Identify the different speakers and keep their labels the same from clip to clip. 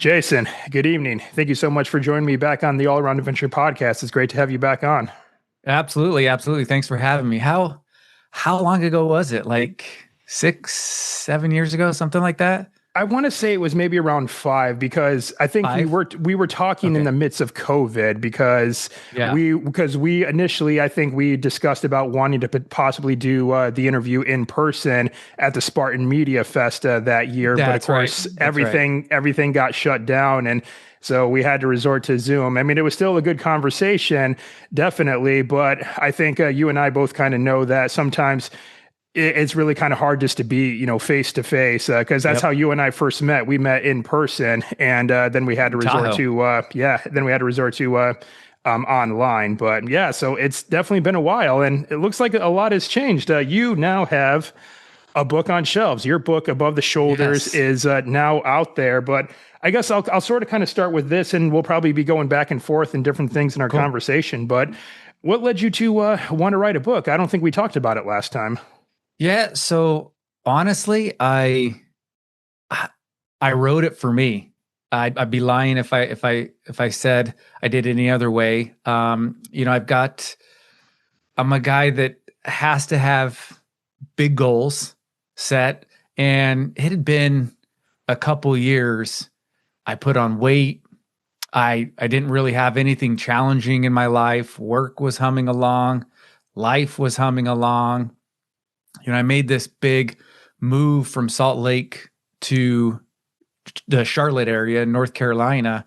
Speaker 1: Jason, good evening. Thank you so much for joining me back on the All Around Adventure podcast. It's great to have you back on.
Speaker 2: Absolutely, absolutely. Thanks for having me. How long ago was it? Like 6, 7 years ago, something like that?
Speaker 1: I want to say it was maybe around five because I think we
Speaker 2: 5?
Speaker 1: were we were talking in
Speaker 2: Okay.
Speaker 1: the midst of COVID because
Speaker 2: Yeah.
Speaker 1: we initially I think we discussed about wanting to possibly do the interview in person at the Spartan Media Fest that year, but of
Speaker 2: That's right.
Speaker 1: course
Speaker 2: That's right.
Speaker 1: everything got shut down and. So we had to resort to Zoom. I mean, it was still a good conversation, definitely, but I think you and I both kind of know that sometimes it's really kind of hard just to be, face to face, because that's how
Speaker 2: Yep.
Speaker 1: you and I first met. We met in person, and then we had to
Speaker 2: In
Speaker 1: resort
Speaker 2: Tahoe.
Speaker 1: to, online. But yeah, so it's definitely been a while, and it looks like a lot has changed. You now have a book on shelves. Your book, Above the Shoulders,
Speaker 2: Yes.
Speaker 1: is now out there. But I guess I'll sort of kind of start with this, and we'll probably be going back and forth in different things in our
Speaker 2: Cool.
Speaker 1: conversation. But what led you to want to write a book? I don't think we talked about it last time.
Speaker 2: Yeah, so honestly, I wrote it for me. I'd be lying if I said I did any other way. I'm a guy that has to have big goals set, and it had been a couple years. I put on weight. I didn't really have anything challenging in my life. Work was humming along, life was humming along. I made this big move from Salt Lake to the Charlotte area, North Carolina,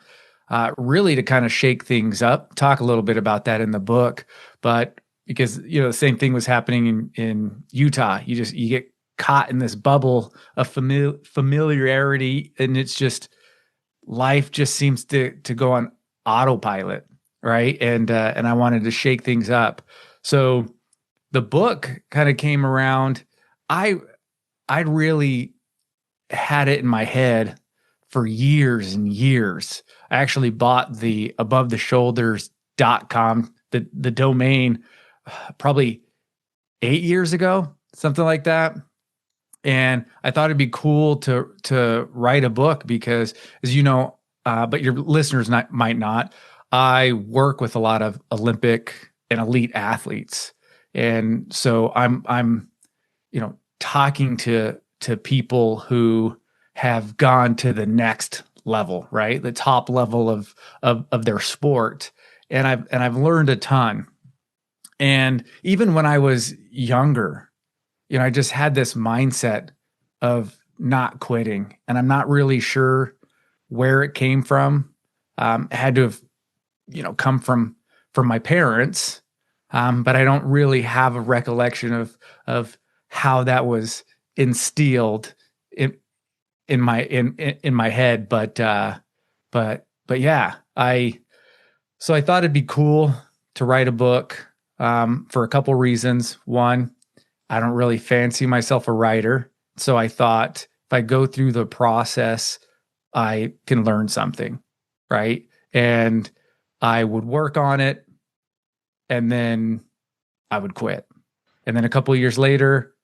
Speaker 2: really to kind of shake things up. Talk a little bit about that in the book, but because the same thing was happening in Utah. You get caught in this bubble of familiarity, and it's just life just seems to go on autopilot, right? And I wanted to shake things up. So the book kind of came around. I really had it in my head for years and years. I actually bought the abovetheshoulders.com, the domain, probably 8 years ago, something like that. And I thought it'd be cool to write a book because, as you know, but your listeners might not. I work with a lot of Olympic and elite athletes, and so I'm talking to people who have gone to the next level, right, the top level of their sport, and I've learned a ton. And even when I was younger, I just had this mindset of not quitting, and I'm not really sure where it came from. It had to have, come from my parents, but I don't really have a recollection of how that was instilled in my head. But yeah, I thought it'd be cool to write a book for a couple reasons. One, I don't really fancy myself a writer. So I thought if I go through the process, I can learn something, right? And I would work on it, and then I would quit. And then a couple of years later,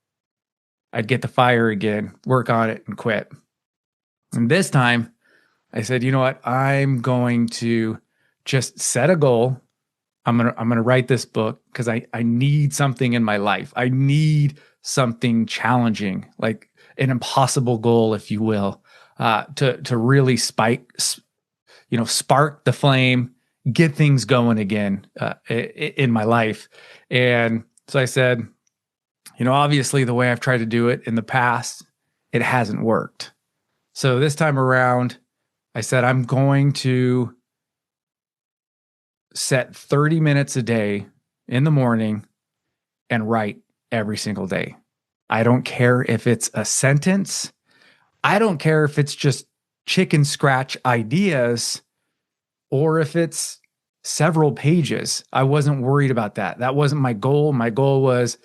Speaker 2: I'd get the fire again, work on it, and quit. And this time I said, you know what? I'm going to just set a goal. I'm gonna write this book because I need something in my life. I need something challenging, like an impossible goal, if you will, to really spark the flame, get things going again in my life. And so I said, obviously the way I've tried to do it in the past, it hasn't worked. So this time around, I said I'm going to set 30 minutes a day in the morning and write every single day. I don't care if it's a sentence. I don't care if it's just chicken scratch ideas or if it's several pages. I wasn't worried about that. That wasn't my goal. My goal was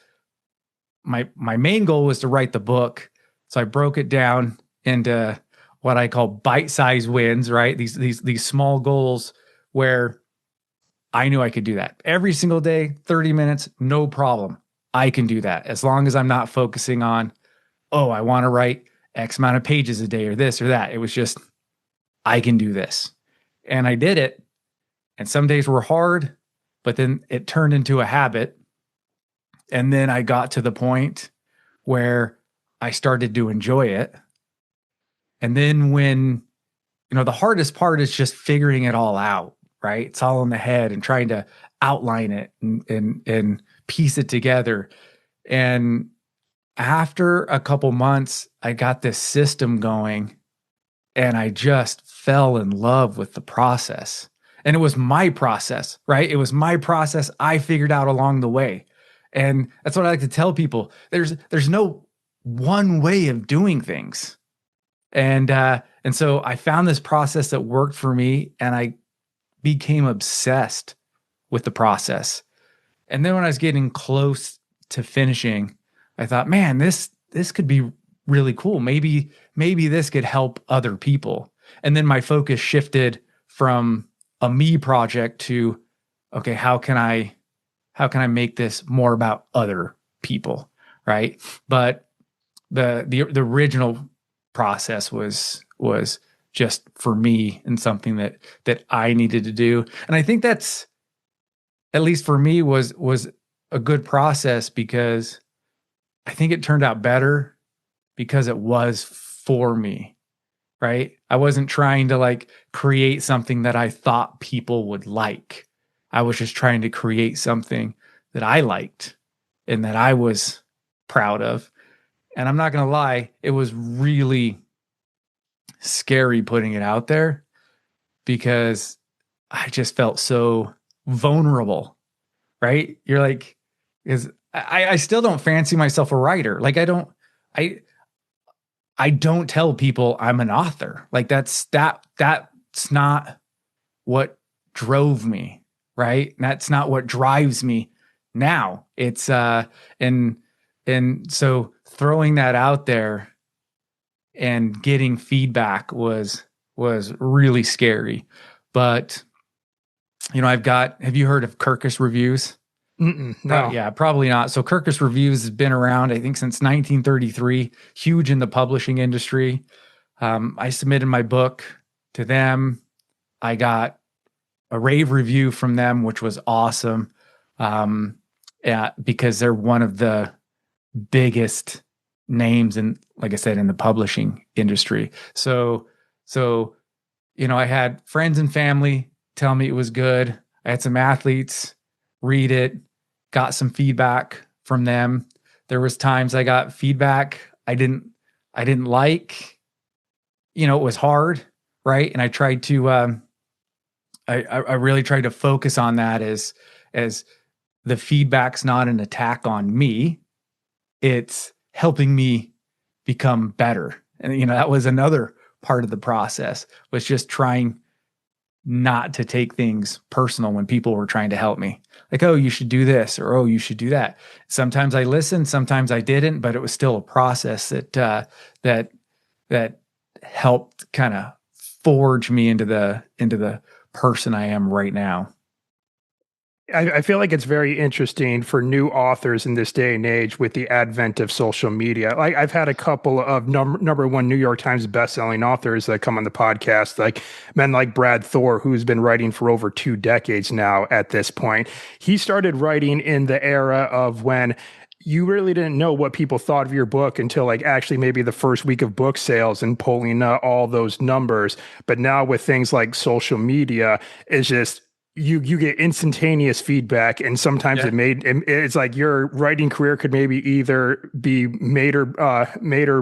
Speaker 2: my main goal was to write the book. So I broke it down into what I call bite-sized wins, right? These small goals where I knew I could do that every single day, 30 minutes, no problem. I can do that as long as I'm not focusing on, oh, I want to write X amount of pages a day or this or that. It was just, I can do this. And I did it. And some days were hard, but then it turned into a habit. And then I got to the point where I started to enjoy it. And then when, the hardest part is just figuring it all out, right? It's all in the head and trying to outline it and piece it together. And after a couple months, I got this system going and I just fell in love with the process. And it was my process, right? It was my process I figured out along the way. And that's what I like to tell people. There's no one way of doing things. And so I found this process that worked for me and I became obsessed with the process. And then when I was getting close to finishing, I thought, man, this could be really cool. Maybe this could help other people. And then my focus shifted from a me project to, okay, how can I make this more about other people, right? But the original process was just for me and something that I needed to do. And I think that's, at least for me, was a good process because I think it turned out better because it was for me, right? I wasn't trying to like create something that I thought people would like. I was just trying to create something that I liked and that I was proud of. And I'm not going to lie, it was really scary putting it out there because I just felt so vulnerable, right? You're like, I still don't fancy myself a writer. Like I don't tell people I'm an author. Like that's not what drove me, right? That's not what drives me now. It's and so throwing that out there and getting feedback was really scary. But have you heard of Kirkus Reviews?
Speaker 1: No.
Speaker 2: Yeah, probably not. So Kirkus Reviews has been around, I think, since 1933, huge in the publishing industry. I submitted my book to them. I got a rave review from them, which was awesome. Because they're one of the biggest names in, like I said, in the publishing industry. So, I had friends and family tell me it was good. I had some athletes read it, got some feedback from them. There was times I got feedback I didn't like, it was hard. Right. And I tried to, I really tried to focus on that as the feedback's not an attack on me. It's helping me become better. And, that was another part of the process, was just trying not to take things personal when people were trying to help me. Like, oh, you should do this, or, oh, you should do that. Sometimes I listened, sometimes I didn't, but it was still a process that helped kind of forge me into the person I am right now.
Speaker 1: I feel like it's very interesting for new authors in this day and age with the advent of social media. Like I've had a couple of number one New York Times bestselling authors that come on the podcast, like men like Brad Thor, who's been writing for over 2 decades now at this point. He started writing in the era of when you really didn't know what people thought of your book until like actually maybe the first week of book sales and pulling all those numbers. But now with things like social media, it's just you get instantaneous feedback, and sometimes it's like your writing career could maybe either be made or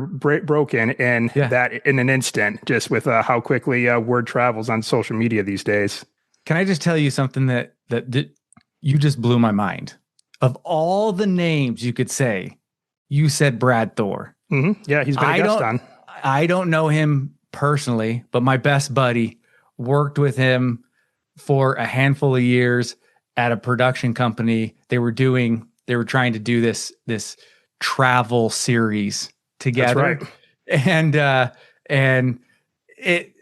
Speaker 1: broken in that in an instant, just with how quickly word travels on social media these days.
Speaker 2: Can I just tell you something that you just blew my mind? Of all the names you could say, you said Brad Thor.
Speaker 1: Mm-hmm. Yeah, he's been a guest on.
Speaker 2: I don't know him personally, but my best buddy worked with him for a handful of years at a production company. They were trying to do this travel series together. That's right. And it,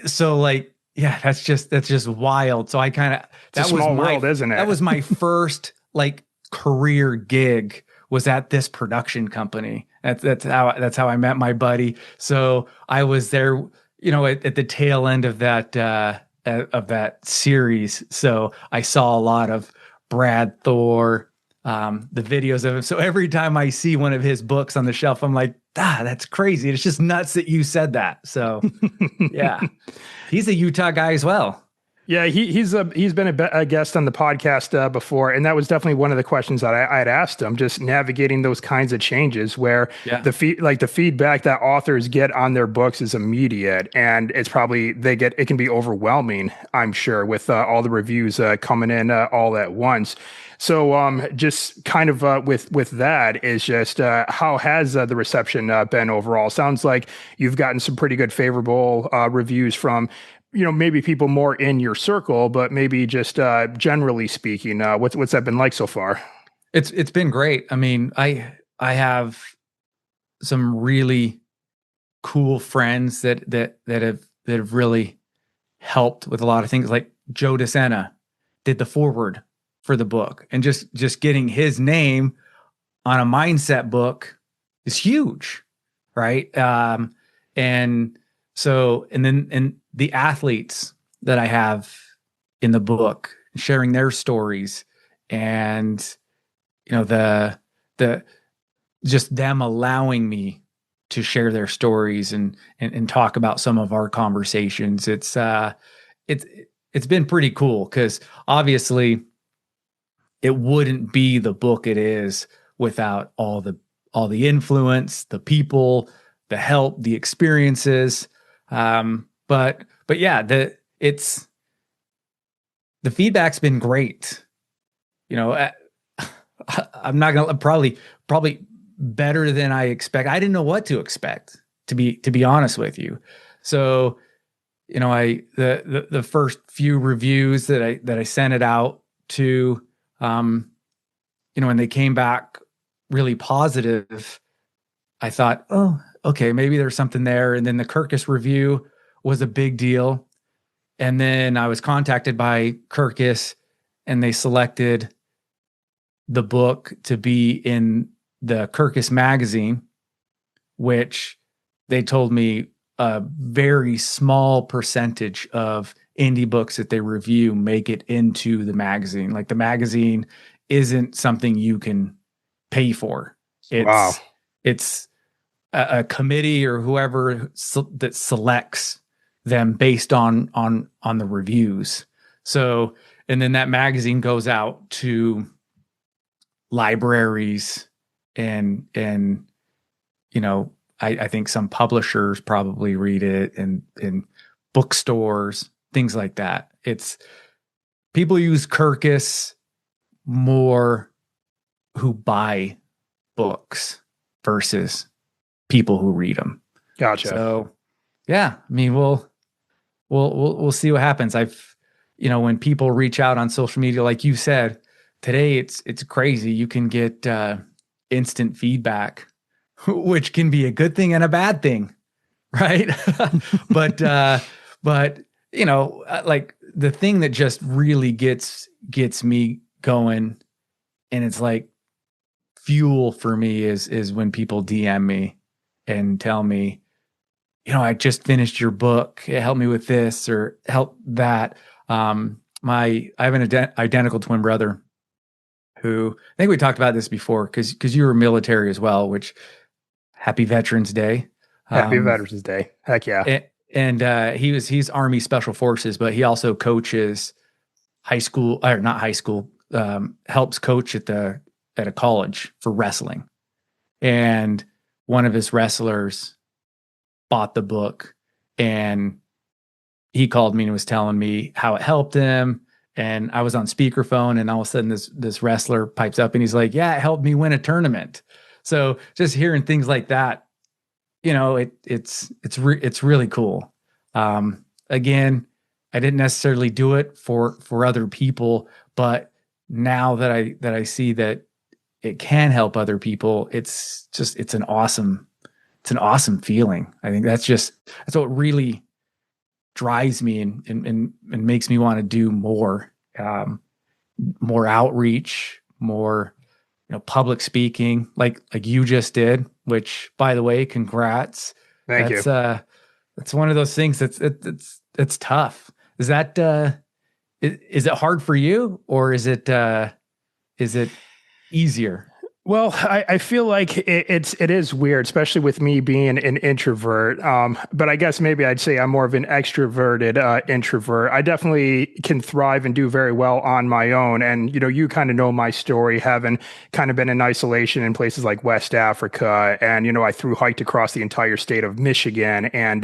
Speaker 2: so like, yeah, that's just wild. So I kind of,
Speaker 1: that was my world, isn't it?
Speaker 2: That was my first like career gig, was at this production company. That's how I met my buddy. So I was there, at the tail end of that series. So I saw a lot of Brad Thor, the videos of him. So every time I see one of his books on the shelf, I'm like, that's crazy. It's just nuts that you said that. So yeah, he's a Utah guy as well.
Speaker 1: Yeah, he's been a guest on the podcast before, and that was definitely one of the questions that I had asked him. Just navigating those kinds of changes, where
Speaker 2: Yeah.
Speaker 1: the feedback that authors get on their books is immediate, and it's probably it can be overwhelming. I'm sure with all the reviews coming in all at once. So, just kind of with that is just how has the reception been overall? Sounds like you've gotten some pretty good favorable reviews from maybe people more in your circle, but maybe just generally speaking, what's that been like so far?
Speaker 2: It's been great. I mean, I have some really cool friends that have really helped with a lot of things. Like Joe DeSena did the foreword for the book, and just getting his name on a mindset book is huge, right? And so, and the athletes that I have in the book, sharing their stories, and the just them allowing me to share their stories and talk about some of our conversations. It's been pretty cool, because obviously it wouldn't be the book it is without all the influence, the people, the help, the experiences. But yeah, the feedback's been great. I'm not gonna probably better than I expect. I didn't know what to expect, to be honest with you. So, the first few reviews that I sent it out to, when they came back really positive, I thought, oh, okay, maybe there's something there. And then the Kirkus review was a big deal. And then I was contacted by Kirkus, and they selected the book to be in the Kirkus magazine, which they told me a very small percentage of indie books that they review make it into the magazine. Like, the magazine isn't something you can pay for.
Speaker 1: Wow.
Speaker 2: It's a committee or whoever that selects them based on the reviews. So, and then that magazine goes out to libraries and I think some publishers probably read it, and bookstores, things like that. It's people use Kirkus more who buy books versus people who read them.
Speaker 1: Gotcha.
Speaker 2: So yeah, I mean, we'll see what happens. When people reach out on social media, like you said, today it's crazy. You can get instant feedback, which can be a good thing and a bad thing, right? but like, the thing that just really gets me going, and it's like fuel for me, is when people DM me and tell me, I just finished your book. It helped me with this or help that. I have an identical twin brother who, I think we talked about this before, because you were military as well, which, happy Veterans Day.
Speaker 1: Happy Veterans Day. Heck yeah.
Speaker 2: And he's Army Special Forces, but he also coaches high school, or not high school, helps coach at a college for wrestling. And one of his wrestlers bought the book, and he called me and was telling me how it helped him. And I was on speakerphone, and all of a sudden this wrestler pipes up and he's like, yeah, it helped me win a tournament. So just hearing things like that, it's really cool. Again, I didn't necessarily do it for other people, but now that I see that it can help other people, it's an awesome feeling. I think that's what really drives me and makes me want to do more outreach, more public speaking, like you just did. Which, by the way, congrats.
Speaker 1: Thank you.
Speaker 2: It's one of those things it's tough. Is that is it hard for you, or is it easier?
Speaker 1: Well, I feel like it is weird, especially with me being an introvert. But I guess maybe I'd say I'm more of an extroverted introvert. I definitely can thrive and do very well on my own. And you kind of know my story, having kind of been in isolation in places like West Africa, and I through hiked across the entire state of Michigan, and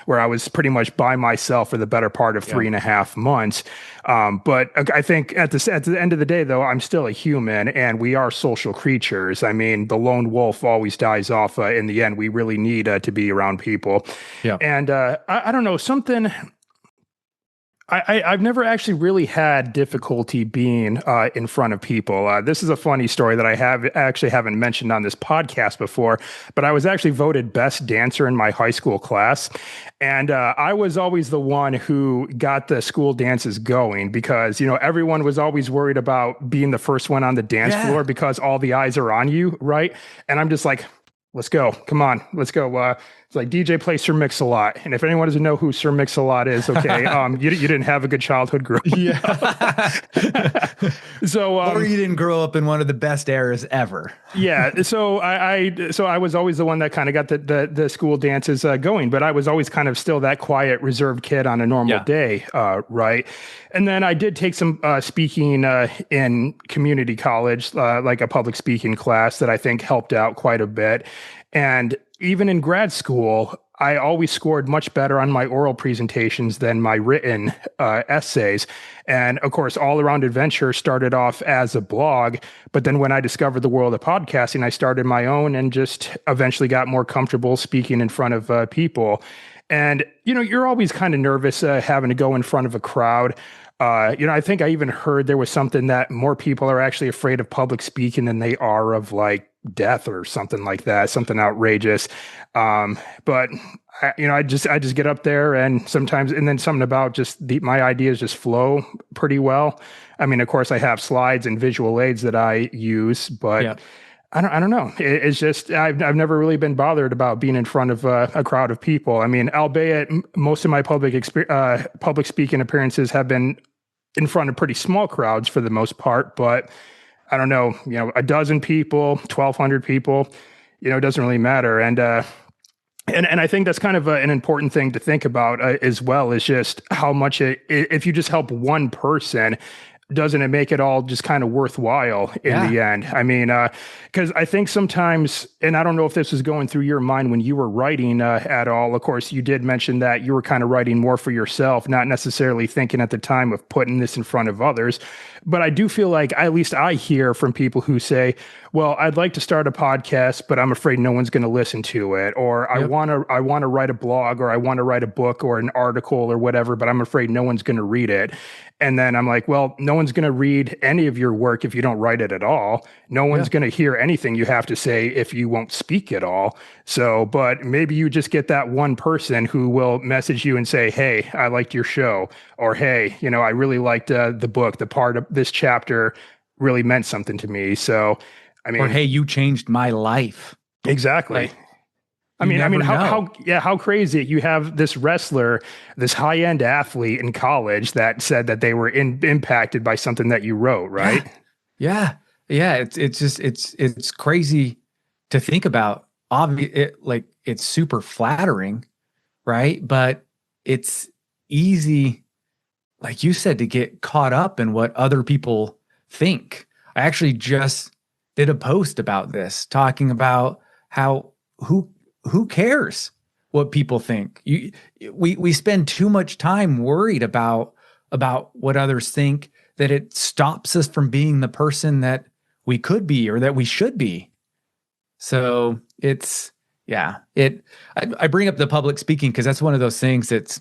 Speaker 1: where I was pretty much by myself for the better part of 3.5 months. But I think at the end of the day, though, I'm still a human, and we are social creatures. I mean, the lone wolf always dies off in the end. We really need to be around people.
Speaker 2: Yeah.
Speaker 1: And I don't know, something. I've never actually really had difficulty being in front of people. This is a funny story that I haven't mentioned on this podcast before, but I was actually voted best dancer in my high school class. And I was always the one who got the school dances going because, everyone was always worried about being the first one on the dance floor because all the eyes are on you, right? And I'm just like, let's go. Come on, let's go. It's like DJ plays Sir Mix-a-Lot. And if anyone doesn't know who Sir Mix-a-Lot is, okay, you didn't have a good childhood growing up. So,
Speaker 2: or you didn't grow up in one of the best eras ever.
Speaker 1: Yeah. So I was always the one that kind of got the school dances going, but I was always kind of still that quiet, reserved kid on a normal day. Right. And then I did take some speaking in community college, like a public speaking class that I think helped out quite a bit. And even in grad school, I always scored much better on my oral presentations than my written essays. And of course, All Around Adventure started off as a blog, but then when I discovered the world of podcasting, I started my own and just eventually got more comfortable speaking in front of people. And, you're always kind of nervous having to go in front of a crowd. I think I even heard there was something that more people are actually afraid of public speaking than they are of like death or something like that, something outrageous. But I just get up there and then something about just my ideas just flow pretty well. I mean, of course I have slides and visual aids that I use, but I don't know. It's just, I've never really been bothered about being in front of a crowd of people. I mean, albeit most of my public speaking appearances have been in front of pretty small crowds for the most part, but I don't know, a dozen people, 1,200 people, it doesn't really matter. And I think that's kind of an important thing to think about as well, is just how much if you just help one person, doesn't it make it all just kind of worthwhile in the end? I mean, because I think sometimes, and I don't know if this was going through your mind when you were writing at all. Of course, you did mention that you were kind of writing more for yourself, not necessarily thinking at the time of putting this in front of others. But I do feel like, at least I hear from people who say, well, I'd like to start a podcast, but I'm afraid no one's going to listen to it. Or I want to write a blog, or I want to write a book or an article or whatever, but I'm afraid no one's going to read it. And then I'm like, well, no one's going to read any of your work if you don't write it at all. No one's going to hear anything you have to say if you won't speak at all. So, but maybe you just get that one person who will message you and say, hey, I liked your show. Or, hey, I really liked the book. The part of this chapter really meant something to me. So, I mean,
Speaker 2: or, hey, you changed my life.
Speaker 1: Exactly. How crazy. You have this wrestler, this high-end athlete in college that said that they were impacted by something that you wrote, right?
Speaker 2: Yeah. It's crazy to think about. It's super flattering, right? But it's easy, like you said, to get caught up in what other people think. I actually just did a post about this, talking about how who cares what people think? We spend too much time worried about what others think, that it stops us from being the person that we could be or that we should be. So I bring up the public speaking because that's one of those things that's,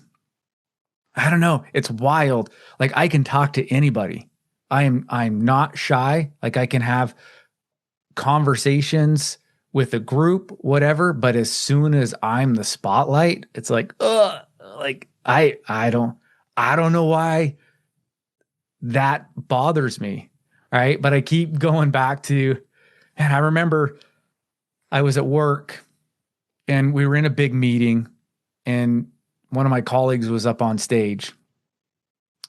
Speaker 2: I don't know, it's wild. Like, I can talk to anybody. I'm not shy. Like, I can have conversations with a group, whatever, but as soon as I'm the spotlight, it's like, like I don't know why that bothers me, right? But I keep going back to, and I remember I was at work and we were in a big meeting and one of my colleagues was up on stage,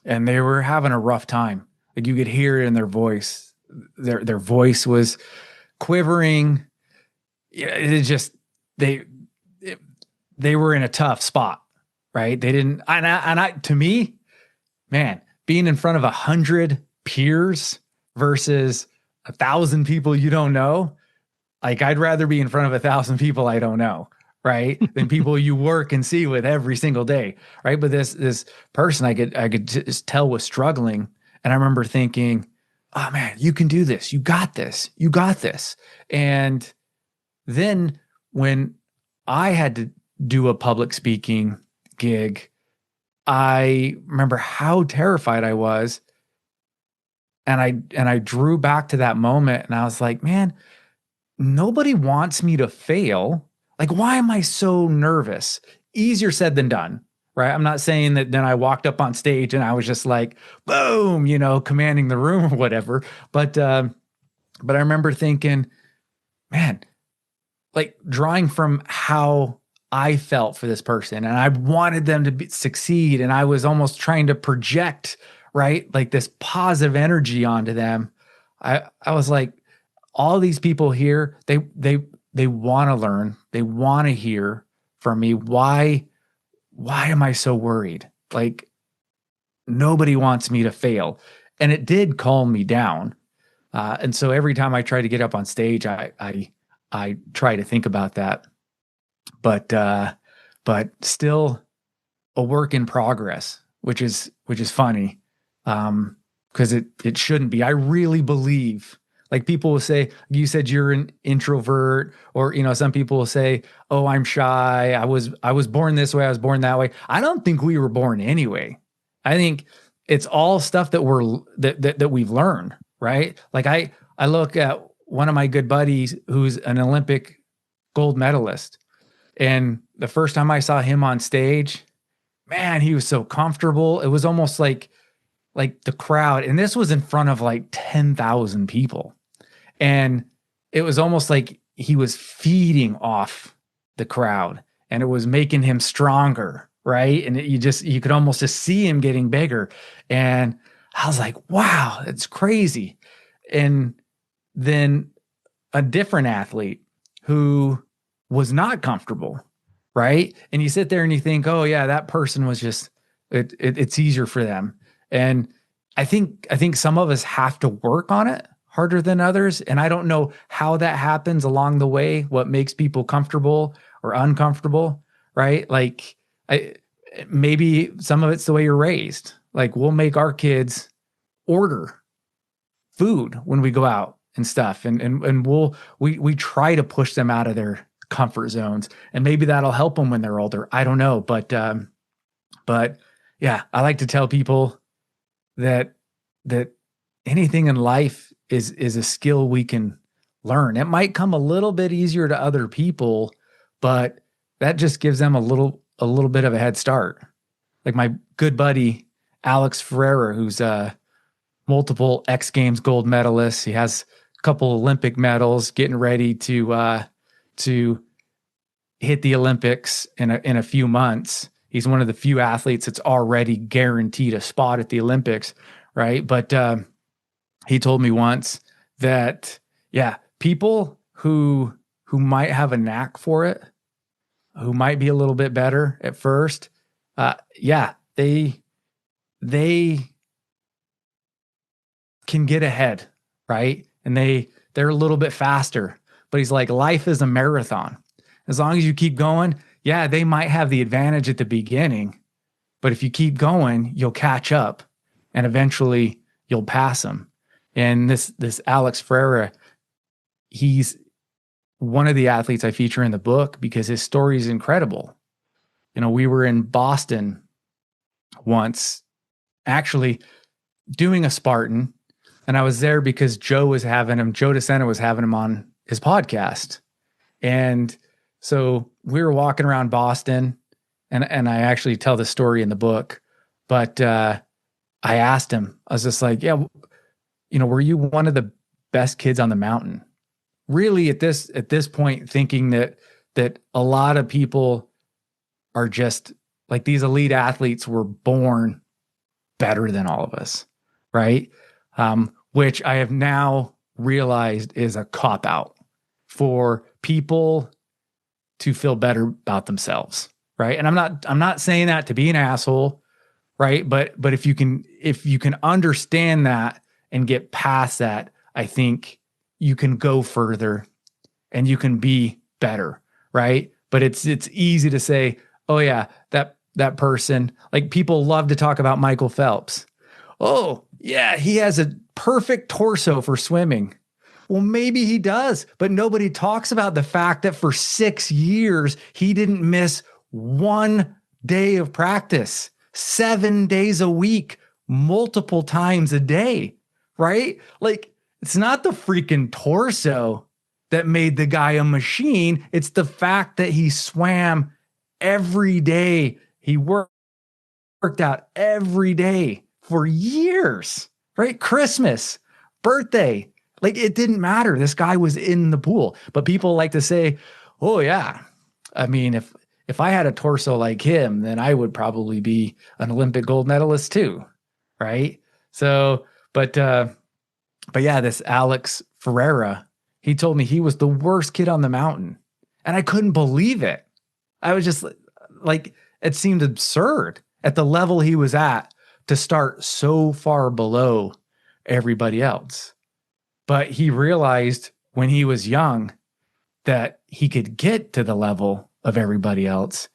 Speaker 2: and they were having a rough time. Like, you could hear it in their voice. Their voice was quivering. Yeah, it just they it, they were in a tough spot, right? They didn't. And I to me, man, being in front of 100 peers versus 1,000 people you don't know, like, I'd rather be in front of 1,000 people I don't know, right, than people you work and see with every single day, right? But this person I could just tell was struggling, and I remember thinking, "Oh man, you can do this. You got this. You got this." And then when I had to do a public speaking gig, I remember how terrified I was, and I drew back to that moment, and I was like, "Man, nobody wants me to fail. Like, why am I so nervous?" Easier said than done, right? I'm not saying that then I walked up on stage and I was just like, boom, commanding the room or whatever. But I remember thinking, man, like, drawing from how I felt for this person, and I wanted them to succeed, and I was almost trying to project, right, like this positive energy onto them. I was like, all these people here, they want to learn, they want to hear from me. Why am I so worried? Like, nobody wants me to fail. And it did calm me down. And so every time I try to get up on stage, I try to think about that. But still a work in progress, which is funny. Because it shouldn't be. I really believe, like, people will say, you said you're an introvert, or, some people will say, oh, I'm shy. I was born this way. I was born that way. I don't think we were born anyway. I think it's all stuff that we've learned, right? Like, I look at one of my good buddies who's an Olympic gold medalist, and the first time I saw him on stage, man, he was so comfortable. It was almost like the crowd, and this was in front of like 10,000 people. And it was almost like he was feeding off the crowd, and it was making him stronger, right? And you could almost just see him getting bigger. And I was like, wow, it's crazy. And then a different athlete who was not comfortable, right? And you sit there and you think, oh yeah, that person was just, it's easier for them. And I think some of us have to work on it harder than others. And I don't know how that happens along the way, what makes people comfortable or uncomfortable, right? Like, maybe some of it's the way you're raised. Like, we'll make our kids order food when we go out and stuff. And we try to push them out of their comfort zones, and maybe that'll help them when they're older. I don't know. But yeah, I like to tell people that anything in life is a skill we can learn. It might come a little bit easier to other people, but that just gives them a little bit of a head start. Like my good buddy Alex Ferreira, who's a multiple X Games gold medalist. He has a couple Olympic medals, getting ready to hit the Olympics in a few months. He's one of the few athletes that's already guaranteed a spot at the Olympics, right? But he told me once that, yeah, people who might have a knack for it, who might be a little bit better at first, yeah, they can get ahead, right? And they're a little bit faster. But he's like, life is a marathon. As long as you keep going, yeah, they might have the advantage at the beginning, but if you keep going, you'll catch up, and eventually you'll pass them. And this Alex Ferreira, he's one of the athletes I feature in the book because his story is incredible. We were in Boston once, actually doing a Spartan, and I was there because Joe DeSena was having him on his podcast. And so we were walking around Boston, and I actually tell the story in the book, but I asked him, I was just like, yeah, were you one of the best kids on the mountain? Really at this point, thinking that a lot of people are just like these elite athletes were born better than all of us, right? Which I have now realized is a cop out for people to feel better about themselves, right? And I'm not saying that to be an asshole, right? But if you can understand that and get past that, I think you can go further and you can be better, right? But it's easy to say, oh yeah, that person, like people love to talk about Michael Phelps. Oh, yeah, he has a perfect torso for swimming. Well, maybe he does, but nobody talks about the fact that for 6 years, he didn't miss one day of practice, 7 days a week, multiple times a day, right? Like, it's not the freaking torso that made the guy a machine. It's the fact that he swam every day. He worked out every day for years, right? Christmas, birthday, like it didn't matter. This guy was in the pool. But people like to say, oh yeah, I mean, if I had a torso like him, then I would probably be an Olympic gold medalist too, right? So, but yeah, this Alex Ferreira, he told me he was the worst kid on the mountain, and I couldn't believe it. I was just like, it seemed absurd at the level he was at to start so far below everybody else. But he realized when he was young that he could get to the level of everybody else.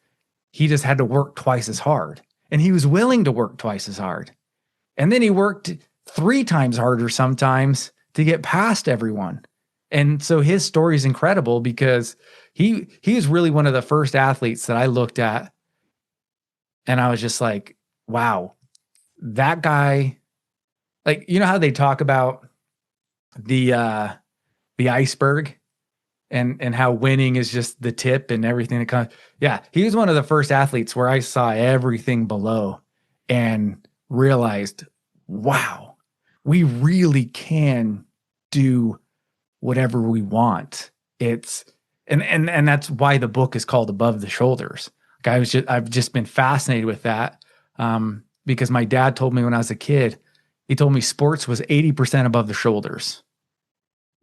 Speaker 2: He just had to work twice as hard. And he was willing to work twice as hard. And then he worked 3 times harder sometimes to get past everyone. And so his story is incredible because he is really one of the first athletes that I looked at and I was just like, wow, that guy, like, you know how they talk about the iceberg and how winning is just the tip and everything that comes. Yeah, he was one of the first athletes where I saw everything below and realized, wow, we really can do whatever we want. It's and that's why the book is called Above the Shoulders. Like I've just been fascinated with that because my dad told me when I was a kid, he told me sports was 80% above the shoulders.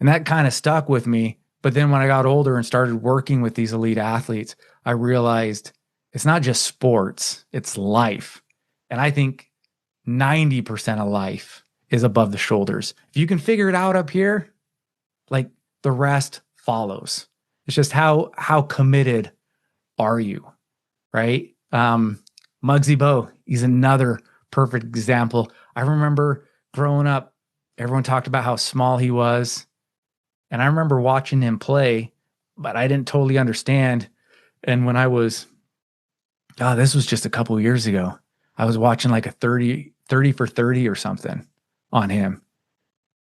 Speaker 2: And that kind of stuck with me. But then when I got older and started working with these elite athletes, I realized it's not just sports, it's life. And I think 90% of life is above the shoulders. If you can figure it out up here, like the rest follows. It's just how committed are you, right? Muggsy Bogues, he's another perfect example. I remember growing up, everyone talked about how small he was. And I remember watching him play, but I didn't totally understand. And when I was, this was just a couple of years ago, I was watching like a 30 for 30 or something on him.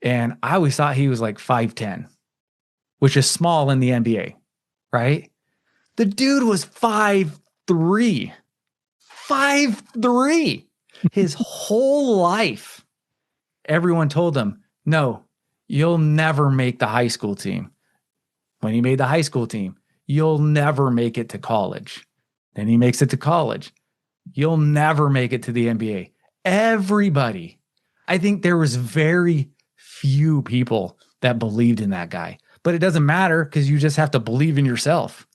Speaker 2: And I always thought he was like 5'10", which is small in the NBA, right? The dude was 5'3", 5'3". His whole life, everyone told him, no, you'll never make the high school team. When he made the high school team, you'll never make it to college. Then he makes it to college. You'll never make it to the NBA. Everybody. I think there was very few people that believed in that guy. But it doesn't matter because you just have to believe in yourself,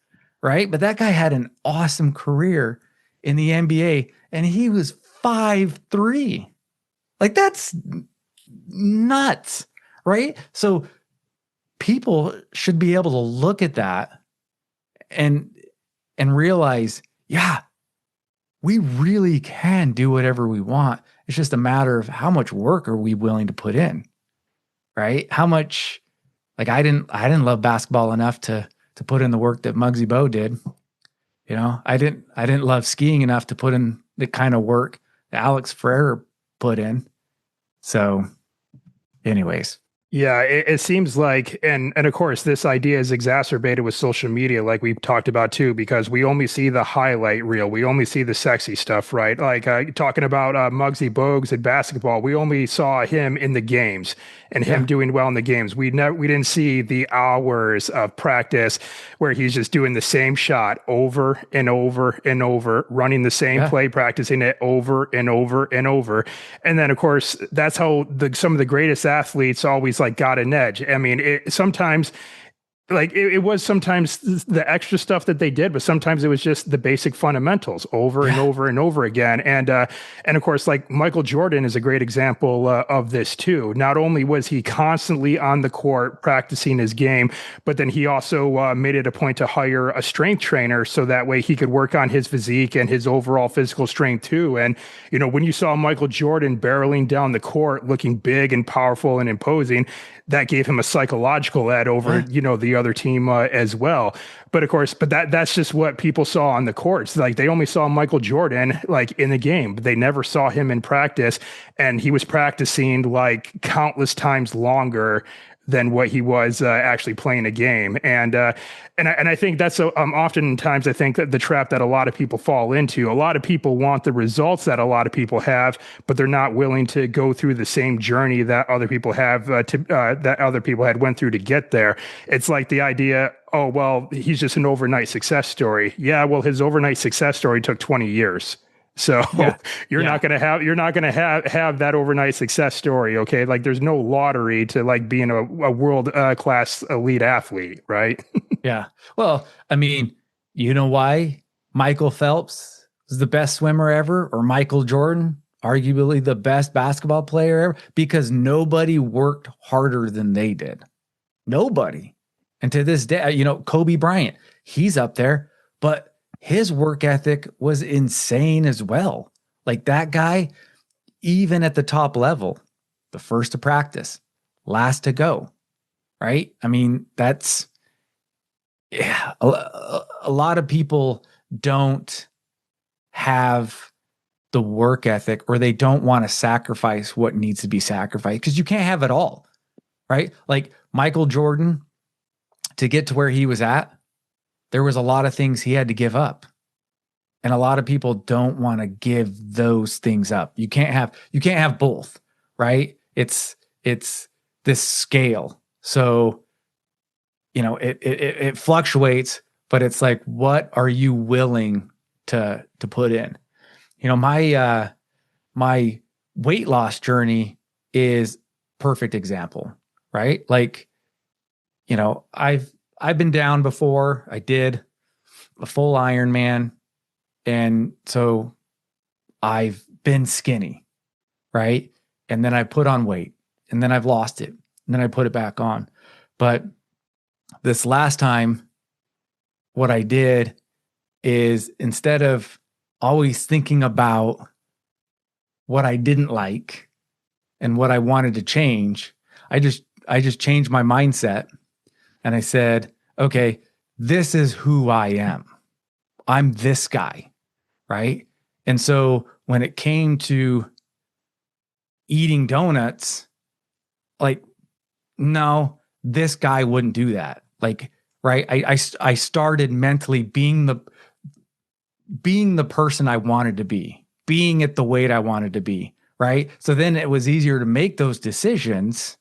Speaker 2: right? But that guy had an awesome career in the NBA, and he was 5'3". Like, that's nuts, right? So people should be able to look at that and realize, yeah, we really can do whatever we want. It's just a matter of how much work are we willing to put in, right? How much, like I didn't love basketball enough to put in the work that Muggsy Bogues did. You know, I didn't love skiing enough to put in the kind of work that Alex Ferreira put in. So anyways.
Speaker 1: Yeah, it seems like, and of course, this idea is exacerbated with social media, like we've talked about too, because we only see the highlight reel, we only see the sexy stuff, right? Like talking about Muggsy Bogues at basketball, we only saw him in the games and him
Speaker 2: Yeah.
Speaker 1: doing well in the games. We didn't see the hours of practice where he's just doing the same shot over and over and over, running the same
Speaker 2: Yeah.
Speaker 1: play, practicing it over and over and over. And then, of course, that's how some of the greatest athletes always like got an edge. I mean, sometimes like it was sometimes the extra stuff that they did, but sometimes it was just the basic fundamentals over and
Speaker 2: Yeah.
Speaker 1: over and over again. And of course, like Michael Jordan is a great example of this too. Not only was he constantly on the court practicing his game, but then he also made it a point to hire a strength trainer so that way he could work on his physique and his overall physical strength too. And when you saw Michael Jordan barreling down the court, looking big and powerful and imposing, that gave him a psychological edge over
Speaker 2: Yeah.
Speaker 1: the other team as well. But of course, that's just what people saw on the courts. Like they only saw Michael Jordan like in the game, but they never saw him in practice, and he was practicing like countless times longer than what he was actually playing a game. And I think that's oftentimes I think that the trap that a lot of people fall into. A lot of people want the results that a lot of people have, but they're not willing to go through the same journey that other people have that other people had went through to get there. It's like the idea, oh well, he's just an overnight success story. Yeah, well, his overnight success story took 20 years. So
Speaker 2: Yeah.
Speaker 1: you're
Speaker 2: Yeah.
Speaker 1: not going to have that overnight success story. Okay. Like there's no lottery to like being a world class elite athlete. Right.
Speaker 2: Yeah. Well, I mean, you know why Michael Phelps is the best swimmer ever, or Michael Jordan, arguably the best basketball player ever? Because nobody worked harder than they did. Nobody. And to this day, Kobe Bryant, he's up there, but his work ethic was insane as well. Like that guy, even at the top level, the first to practice, last to go, right? I mean, that's, yeah, a lot of people don't have the work ethic, or they don't want to sacrifice what needs to be sacrificed, because you can't have it all, right? Like Michael Jordan, to get to where he was at, there was a lot of things he had to give up. And a lot of people don't want to give those things up. You can't have both, right? It's this scale. So, it fluctuates, but it's like, what are you willing to put in? My weight loss journey is perfect example, right? Like, I've been down before. I did a full Ironman, and so I've been skinny, right? And then I put on weight, and then I've lost it, and then I put it back on. But this last time, what I did is, instead of always thinking about what I didn't like and what I wanted to change, I just changed my mindset, and I said, okay, this is who I am. I'm this guy, right? And so when it came to eating donuts, like, no, this guy wouldn't do that. Like, right? I started mentally being the person I wanted to be, being at the weight I wanted to be, right? So then it was easier to make those decisions,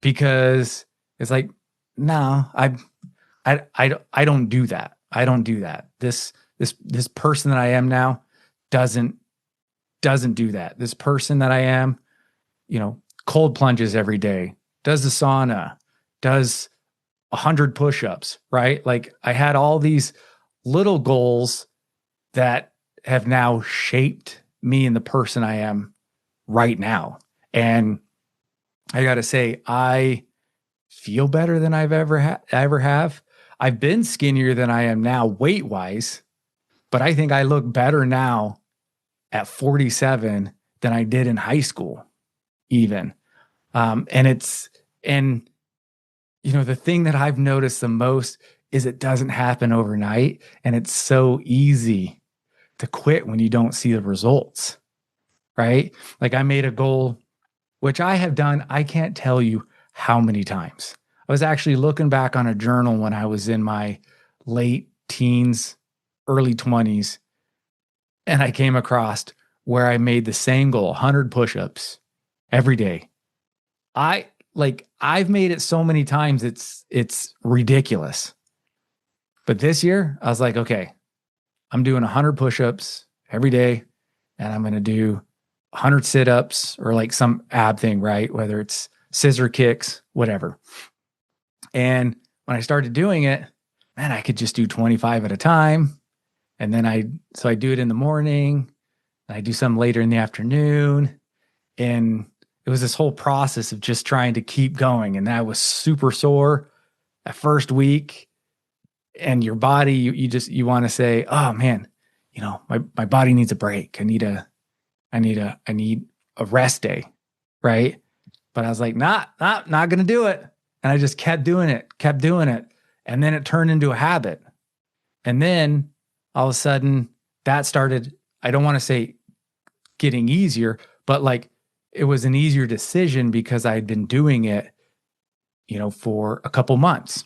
Speaker 2: because it's like, no, I don't do that. I don't do that. This person that I am now doesn't do that. This person that I am, cold plunges every day, does the sauna, does 100 push-ups, right? Like I had all these little goals that have now shaped me and the person I am right now. And I got to say, I feel better than I've ever have. I've been skinnier than I am now weight-wise, but I think I look better now at 47 than I did in high school, even. And the thing that I've noticed the most is it doesn't happen overnight, and it's so easy to quit when you don't see the results, right? Like I made a goal, which I have done, I can't tell you how many times. I was actually looking back on a journal when I was in my late teens, early 20s, and I came across where I made the same goal, 100 push-ups every day. I've made it so many times it's ridiculous. But this year, I was like, okay, I'm doing 100 push-ups every day, and I'm going to do 100 sit-ups or like some ab thing, right? Whether it's scissor kicks, whatever. And when I started doing it, man, I could just do 25 at a time. And then I do it in the morning, and I do some later in the afternoon. And it was this whole process of just trying to keep going. And that was super sore that first week. And your body, you want to say, oh man, my body needs a break. I need a rest day. Right. But I was like, not going to do it. And I just kept doing it. And then it turned into a habit. And then all of a sudden that started, I don't want to say getting easier, but like it was an easier decision because I had been doing it, for a couple months.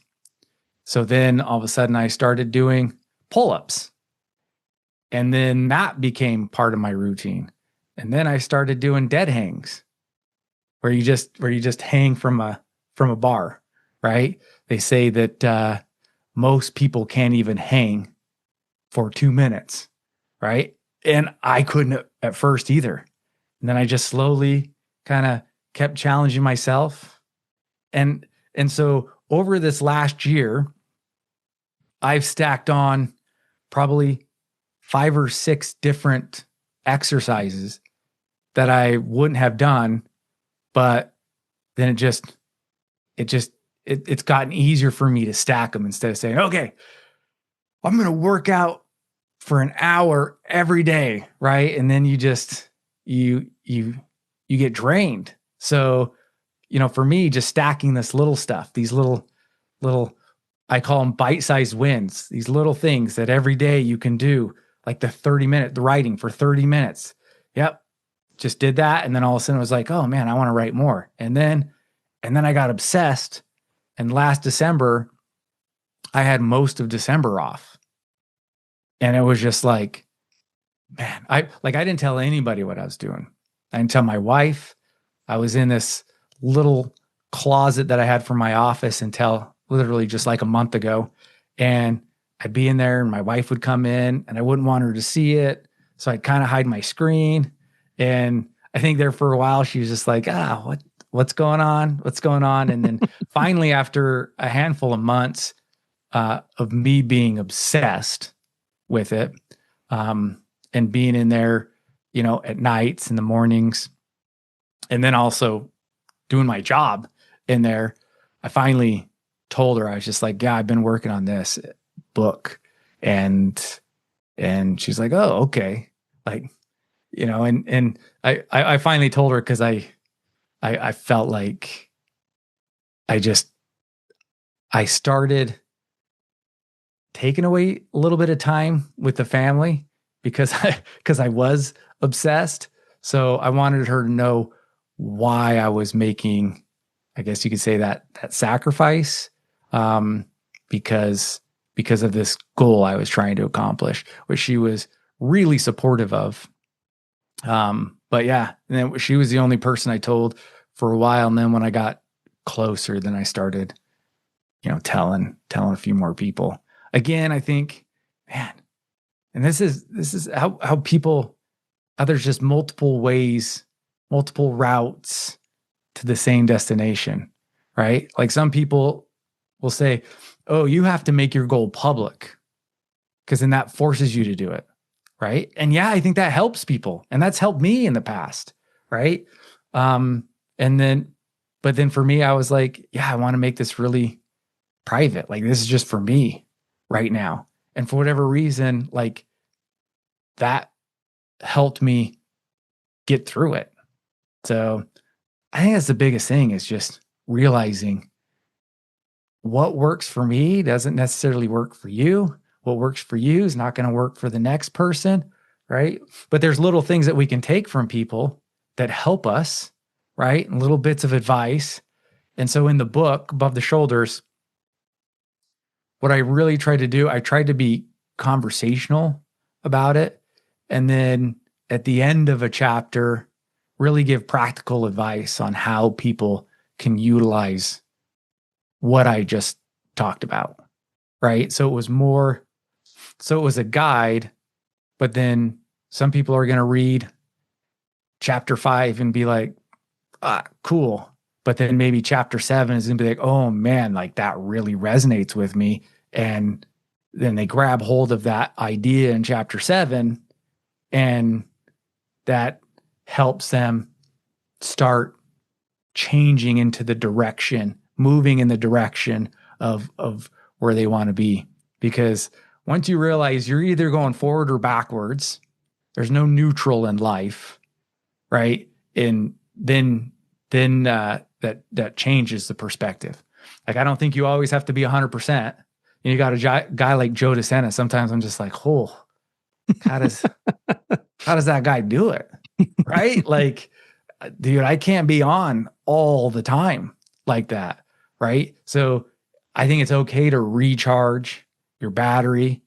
Speaker 2: So then all of a sudden I started doing pull-ups. And then that became part of my routine. And then I started doing dead hangs where you just hang from a bar, right? They say that most people can't even hang for 2 minutes, right? And I couldn't at first either. And then I just slowly kind of kept challenging myself. And so over this last year, I've stacked on probably 5 or 6 different exercises that I wouldn't have done, but then it's gotten easier for me to stack them instead of saying, okay, I'm going to work out for an hour every day. Right. And then you get drained. So, for me, just stacking this little stuff, these little, I call them bite-sized wins, these little things that every day you can do, like the writing for 30 minutes. Yep. Just did that. And then all of a sudden I was like, oh man, I want to write more. And then I got obsessed. And last December, I had most of December off. And it was just like, man, I didn't tell anybody what I was doing. I didn't tell my wife. I was in this little closet that I had for my office until literally just like a month ago. And I'd be in there and my wife would come in and I wouldn't want her to see it. So I'd kind of hide my screen. And I think there for a while, she was just like, what's going on? What's going on? And then finally, after a handful of months of me being obsessed with it, and being in there, at nights, in the mornings, and then also doing my job in there, I finally told her, I was just like, yeah, I've been working on this book. And she's like, oh, okay. Like, and I finally told her because I felt like I started taking away a little bit of time with the family because I was obsessed. So I wanted her to know why I was making, I guess you could say that sacrifice, because of this goal I was trying to accomplish, which she was really supportive of. But yeah, and then she was the only person I told for a while. And then when I got closer, then I started, telling a few more people. Again, I think, man, and this is how people, there's just multiple ways, multiple routes to the same destination, right? Like some people will say, oh, you have to make your goal public because then that forces you to do it. Right. And yeah, I think that helps people. And that's helped me in the past. Right. But then for me, I was like, yeah, I want to make this really private. Like this is just for me right now. And for whatever reason, like that helped me get through it. So I think that's the biggest thing is just realizing what works for me doesn't necessarily work for you. What works for you is not going to work for the next person, right? But there's little things that we can take from people that help us, right? And little bits of advice. And so in the book, Above the Shoulders, what I really tried to do, I tried to be conversational about it. And then at the end of a chapter, really give practical advice on how people can utilize what I just talked about. Right. So it was a guide, but then some people are going to read chapter 5 and be like, cool. But then maybe chapter 7 is going to be like, oh man, like that really resonates with me. And then they grab hold of that idea in chapter 7, and that helps them start changing into the direction, moving in the direction of where they want to be. Because once you realize you're either going forward or backwards, there's no neutral in life, right? And then that changes the perspective. Like, I don't think you always have to be 100%. You got a guy like Joe DeSena. Sometimes I'm just like, oh, how does that guy do it? Right? Like, dude, I can't be on all the time like that. Right? So I think it's okay to recharge your battery.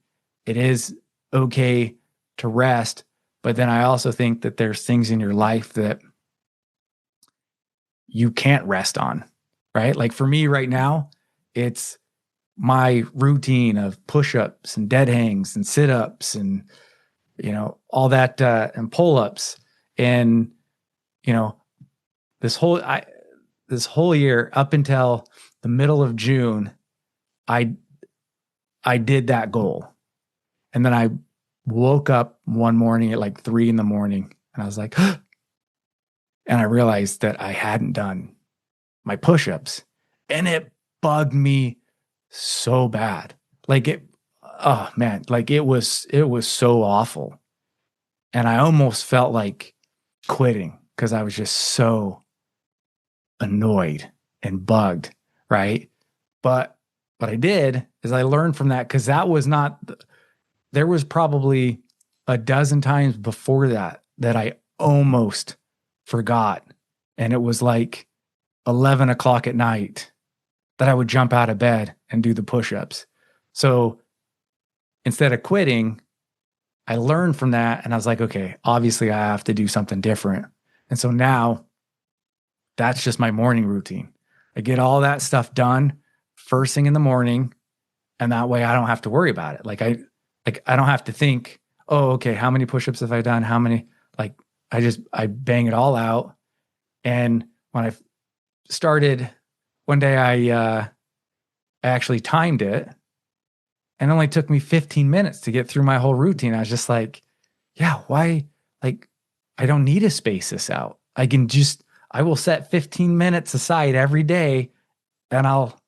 Speaker 2: It is okay to rest. But then I also think that there's things in your life that you can't rest on, right? Like for me right now, it's my routine of push-ups and dead hangs and sit-ups and, all that, and pull-ups. And, this whole year up until the middle of June, I did that goal. And then I woke up one morning at like 3 a.m. and I was like, and I realized that I hadn't done my push-ups, and it bugged me so bad. Like oh man, like it was so awful. And I almost felt like quitting because I was just so annoyed and bugged, right? But what I did is I learned from that, because there was probably a dozen times before that I almost forgot. And it was like 11 o'clock at night that I would jump out of bed and do the push-ups. So instead of quitting, I learned from that, and I was like, okay, obviously I have to do something different. And so now that's just my morning routine. I get all that stuff done first thing in the morning, and that way I don't have to worry about it. Like I don't have to think, oh, okay, how many push-ups have I done? How many? Like I bang it all out. And when I started one day, I actually timed it, and it only took me 15 minutes to get through my whole routine. I was just like, yeah, why? Like, I don't need to space this out. I will set 15 minutes aside every day, and I'll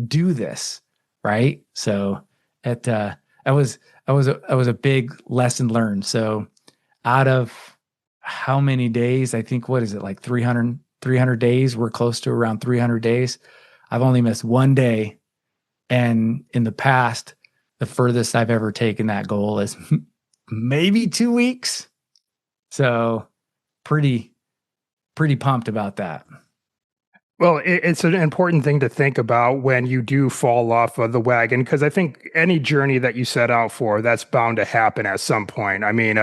Speaker 2: do this. Right. So that was a big lesson learned. So out of how many days, I think, what is it, like 300 days? We're close to around 300 days. I've only missed one day. And in the past, the furthest I've ever taken that goal is maybe 2 weeks. So pretty pumped about that.
Speaker 1: Well, it's an important thing to think about when you do fall off of the wagon, because I think any journey that you set out for, that's bound to happen at some point. I mean,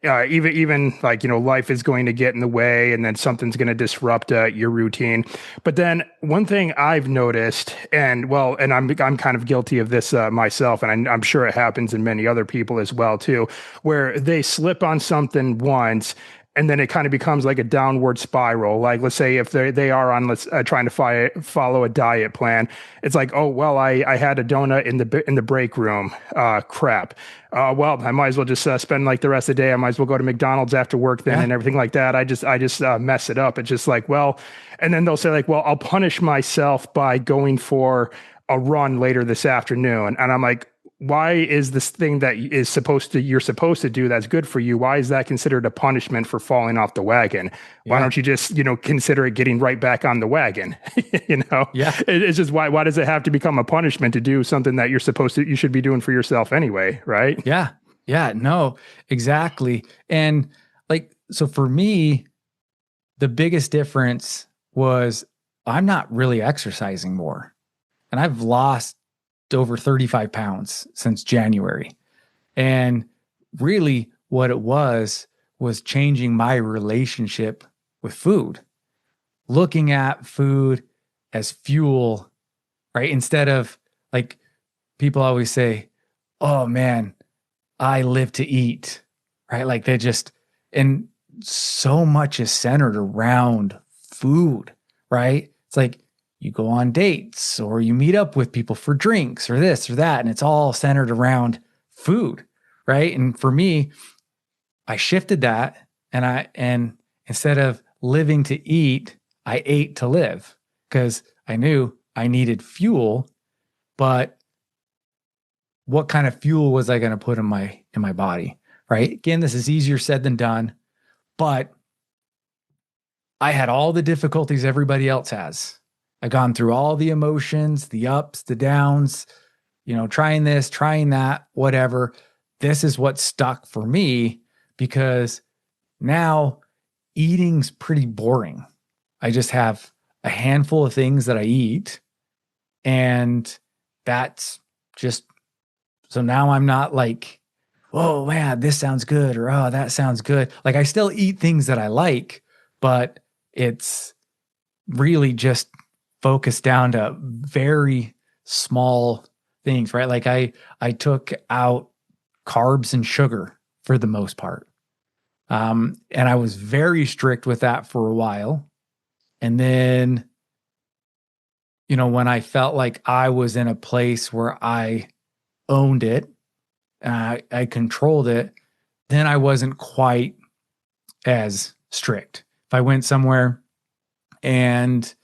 Speaker 1: even like, life is going to get in the way, and then something's going to disrupt your routine. But then one thing I've noticed, and I'm kind of guilty of this myself, and I'm sure it happens in many other people as well too, where they slip on something once, and then it kind of becomes like a downward spiral. Like, let's say if they are on trying to follow a diet plan, it's like, oh well, I had a donut in the break room. Crap. Well, I might as well just spend like the rest of the day. I might as well go to McDonald's after work then, and everything like that. I just mess it up. It's just like, well, and then they'll say like, well, I'll punish myself by going for a run later this afternoon, and I'm like, why is this thing that you're supposed to do that's good for you, why is that considered a punishment for falling off the wagon? Why don't you just, consider it getting right back on the wagon?
Speaker 2: Yeah.
Speaker 1: It's just, why does it have to become a punishment to do something that you should be doing for yourself anyway, right?
Speaker 2: Yeah. Yeah. No, exactly. And like, so for me, the biggest difference was I'm not really exercising more. And I've lost over 35 pounds since January. And really, what it was changing my relationship with food, looking at food as fuel, right? Instead of like people always say, oh man, I live to eat, right? Like they just, and so much is centered around food, right? It's like you go on dates or you meet up with people for drinks or this or that, and it's all centered around food, right? And for me, I shifted that and instead of living to eat, I ate to live because I knew I needed fuel, but what kind of fuel was I going to put in my body, right? Again, this is easier said than done, but I had all the difficulties everybody else has. I've gone through all the emotions, the ups, the downs, trying this, trying that, whatever. This is what stuck for me because now eating's pretty boring. I just have a handful of things that I eat, and that's just so now I'm not like, oh man, this sounds good, or oh, that sounds good. Like I still eat things that I like, but it's really just focused down to very small things, right? Like I took out carbs and sugar for the most part. And I was very strict with that for a while. And then, when I felt like I was in a place where I owned it, I controlled it, then I wasn't quite as strict. If I went somewhere and,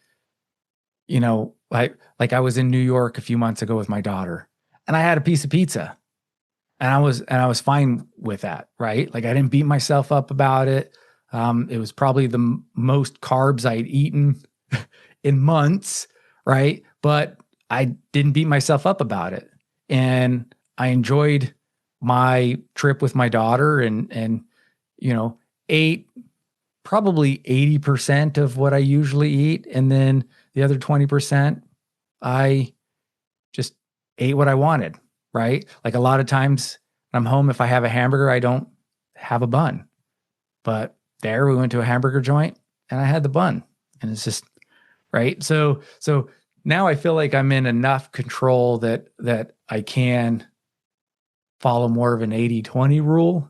Speaker 2: like I was in New York a few months ago with my daughter and I had a piece of pizza and I was fine with that, right? Like I didn't beat myself up about it. It was probably the most carbs I'd eaten in months, right? But I didn't beat myself up about it. And I enjoyed my trip with my daughter and ate probably 80% of what I usually eat. And then the other 20%, I just ate what I wanted, right? Like a lot of times when I'm home, if I have a hamburger, I don't have a bun. But there we went to a hamburger joint and I had the bun. And it's just right. So now I feel like I'm in enough control that I can follow more of an 80-20 rule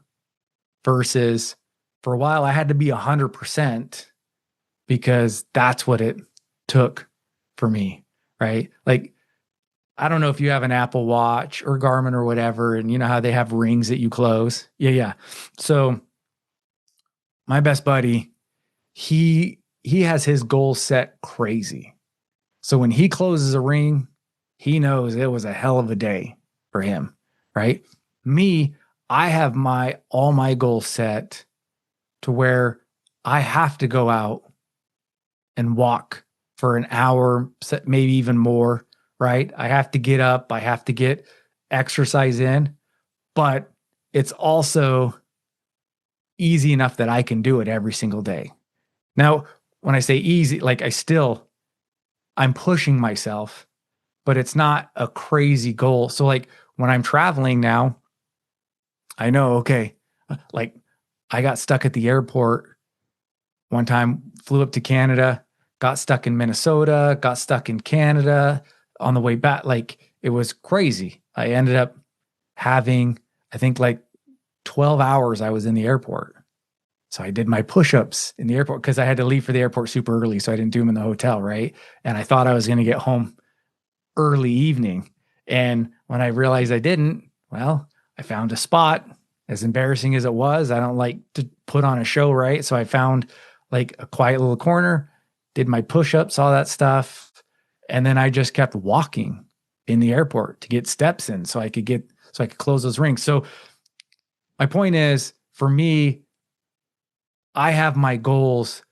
Speaker 2: versus for a while I had to be 100% because that's what it took for me, right? Like I don't know if you have an Apple Watch or Garmin or whatever, and you know how they have rings that you close. Yeah. So my best buddy, he has his goals set crazy. So when he closes a ring, he knows it was a hell of a day for him, right? Me, I have all my goals set to where I have to go out and walk for an hour, maybe even more, right? I have to get up, I have to get exercise in, but it's also easy enough that I can do it every single day. Now, when I say easy, like I'm pushing myself, but it's not a crazy goal. So like when I'm traveling now, I know, okay, like I got stuck at the airport one time, flew up to Canada, got stuck in Minnesota, got stuck in Canada on the way back. Like it was crazy. I ended up having, I think like 12 hours I was in the airport. So I did my push-ups in the airport because I had to leave for the airport super early. So I didn't do them in the hotel, right? And I thought I was going to get home early evening. And when I realized I didn't, well, I found a spot. As embarrassing as it was, I don't like to put on a show, right? So I found like a quiet little corner, did my push-ups, all that stuff. And then I just kept walking in the airport to get steps in so I could close those rings. So my point is, for me, I have my goals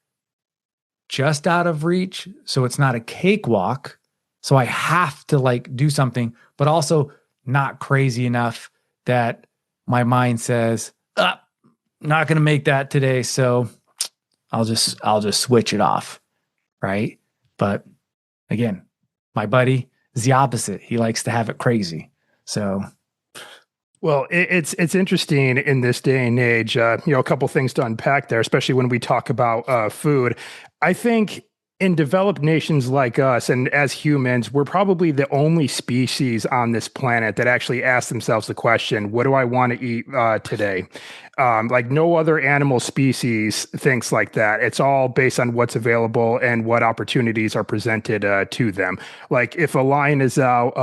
Speaker 2: just out of reach. So it's not a cakewalk. So I have to like do something, but also not crazy enough that my mind says, not going to make that today. So I'll just switch it off. Right. But again, my buddy is the opposite. He likes to have it crazy. So
Speaker 1: Well, it's interesting in this day and age. A couple things to unpack there, especially when we talk about food. I think in developed nations like us, and as humans, we're probably the only species on this planet that actually asks themselves the question, "What do I want to eat today?" Like no other animal species thinks like that. It's all based on what's available and what opportunities are presented to them. Like if a lion is out,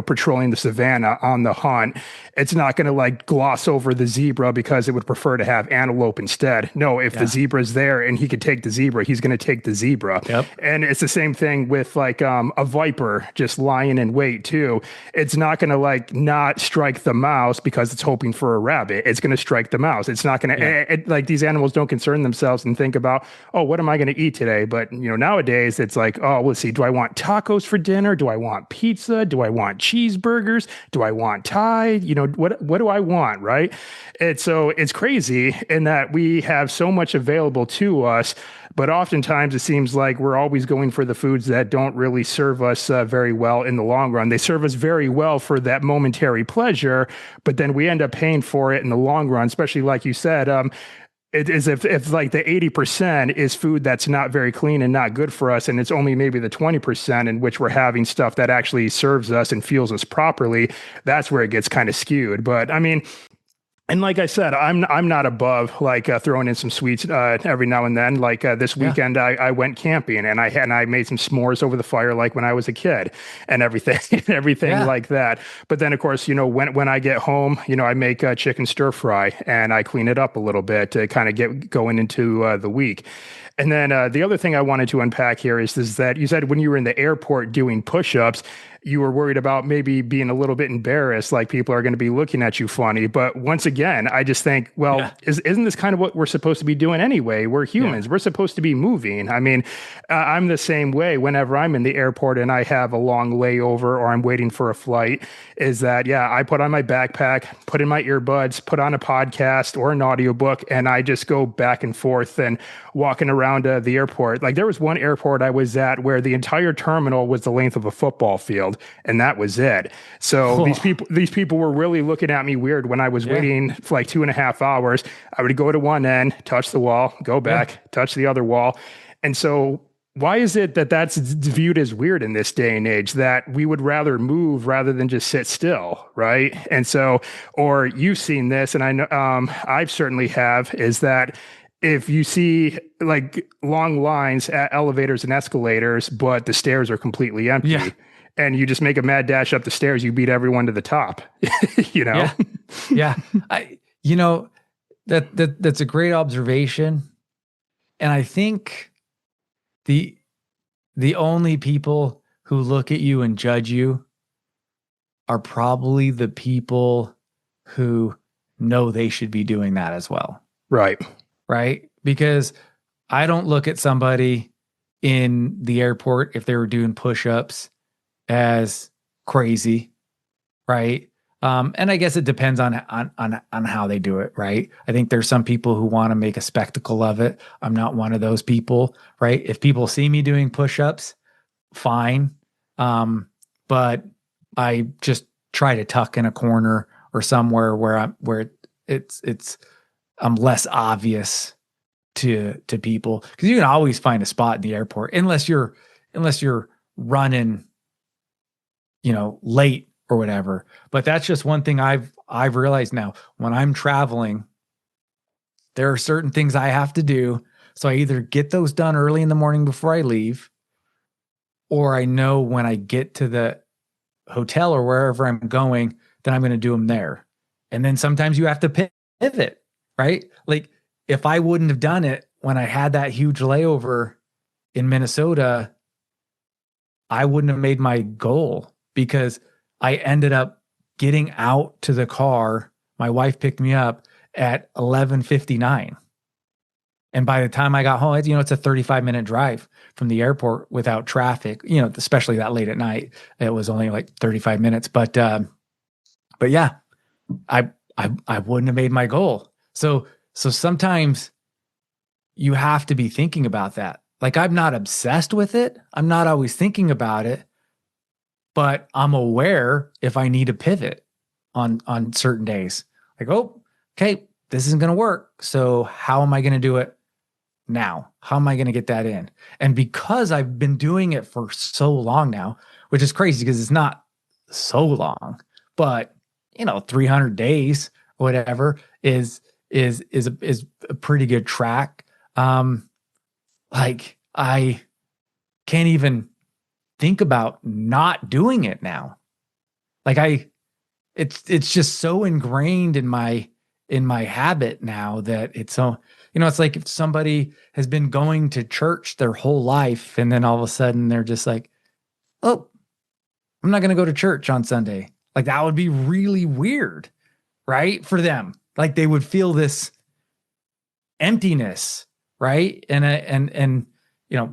Speaker 1: patrolling the savannah on the hunt, it's not going to like gloss over the zebra because it would prefer to have antelope instead. No, if the
Speaker 2: yeah.
Speaker 1: zebra's there and he could take the zebra, he's going to take the zebra.
Speaker 2: Yep.
Speaker 1: And it's the same thing with like a viper just lying in wait too. It's not going to like not strike the mouse because it's hoping for a rabbit. It's going to strike the mouse. It's not going to like these animals don't concern themselves and think about, oh, what am I going to eat today? But nowadays it's like, oh, let's see, do I want tacos for dinner? Do I want pizza? Do I want cheeseburgers? Do I want Thai? What do I want? Right. And so it's crazy in that we have so much available to us, but oftentimes it seems like we're always going for the foods that don't really serve us very well in the long run. They serve us very well for that momentary pleasure, but then we end up paying for it in the long run, especially like you said. It is if like the 80% is food that's not very clean and not good for us, and it's only maybe the 20% in which we're having stuff that actually serves us and fuels us properly, that's where it gets kind of skewed. But I mean, and like I said, I'm not above like throwing in some sweets every now and then. Like this weekend, I went camping and I made some s'mores over the fire like when I was a kid and everything everything like that. But then of course, when I get home, I make chicken stir fry and I clean it up a little bit to kind of get going into the week. And then the other thing I wanted to unpack here is that you said when you were in the airport doing push-ups, you were worried about maybe being a little bit embarrassed, like people are going to be looking at you funny. But once again, I just think, well, isn't this kind of what we're supposed to be doing anyway? We're humans. We're supposed to be moving. I mean, I'm the same way whenever I'm in the airport and I have a long layover or I'm waiting for a flight, is that, I put on my backpack, put in my earbuds, put on a podcast or an audiobook, and I just go back and forth and walking around the airport. Like there was one airport I was at where the entire terminal was the length of a football field, and that was it. So these people were really looking at me weird when I was waiting for like 2.5 hours. I would go to one end, touch the wall, go back, touch the other wall. And so why is it that that's viewed as weird in this day and age, that we would rather move rather than just sit still, right? And so, or you've seen this, and I know I've certainly have, is that if you see like long lines at elevators and escalators, but the stairs are completely empty, and you just make a mad dash up the stairs, you beat everyone to the top,
Speaker 2: Yeah. That's a great observation. And I think the only people who look at you and judge you are probably the people who know they should be doing that as well. Right? Because I don't look at somebody in the airport if they were doing push-ups as crazy, right? And I guess it depends on how they do it, right? I think there's some people who want to make a spectacle of it. I'm not one of those people, right? If people see me doing push-ups, fine. But I just try to tuck in a corner or somewhere where I'm less obvious to people, because you can always find a spot in the airport unless you're running, late or whatever. But that's just one thing I've realized now. When I'm traveling, there are certain things I have to do. So I either get those done early in the morning before I leave, or I know when I get to the hotel or wherever I'm going, then I'm going to do them there. And then sometimes you have to pivot, right? Like if I wouldn't have done it when I had that huge layover in Minnesota, I wouldn't have made my goal, because I ended up getting out to the car. My wife picked me up at 11:59. And by the time I got home, it's a 35-minute drive from the airport without traffic, especially that late at night. It was only like 35 minutes. But yeah, I wouldn't have made my goal. So sometimes you have to be thinking about that. like I'm not obsessed with it. I'm not always thinking about it, but I'm aware if I need to pivot on certain days. Like, oh, okay, this isn't going to work. So how am I going to do it now? How am I going to get that in? And because I've been doing it for so long now, which is crazy because it's not so long, but 300 days or whatever is a pretty good track. Like I can't even think about not doing it now. Like it's just so ingrained in my habit now that it's so, it's like if somebody has been going to church their whole life and then all of a sudden they're just like, oh, I'm not going to go to church on Sunday. Like that would be really weird, right? For them. Like they would feel this emptiness, right? And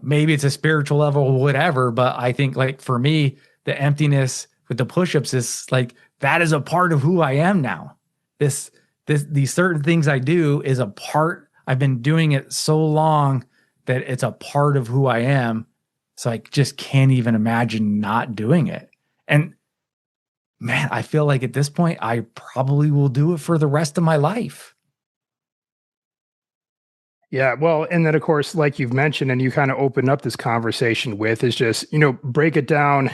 Speaker 2: maybe it's a spiritual level or whatever, but I think like for me, the emptiness with the push-ups is like that is a part of who I am now. These certain things I do is a part. I've been doing it so long that it's a part of who I am. So I just can't even imagine not doing it. And man, I feel like at this point, I probably will do it for the rest of my life.
Speaker 1: Yeah, well, and then of course, like you've mentioned, and you kind of opened up this conversation with, is just break it down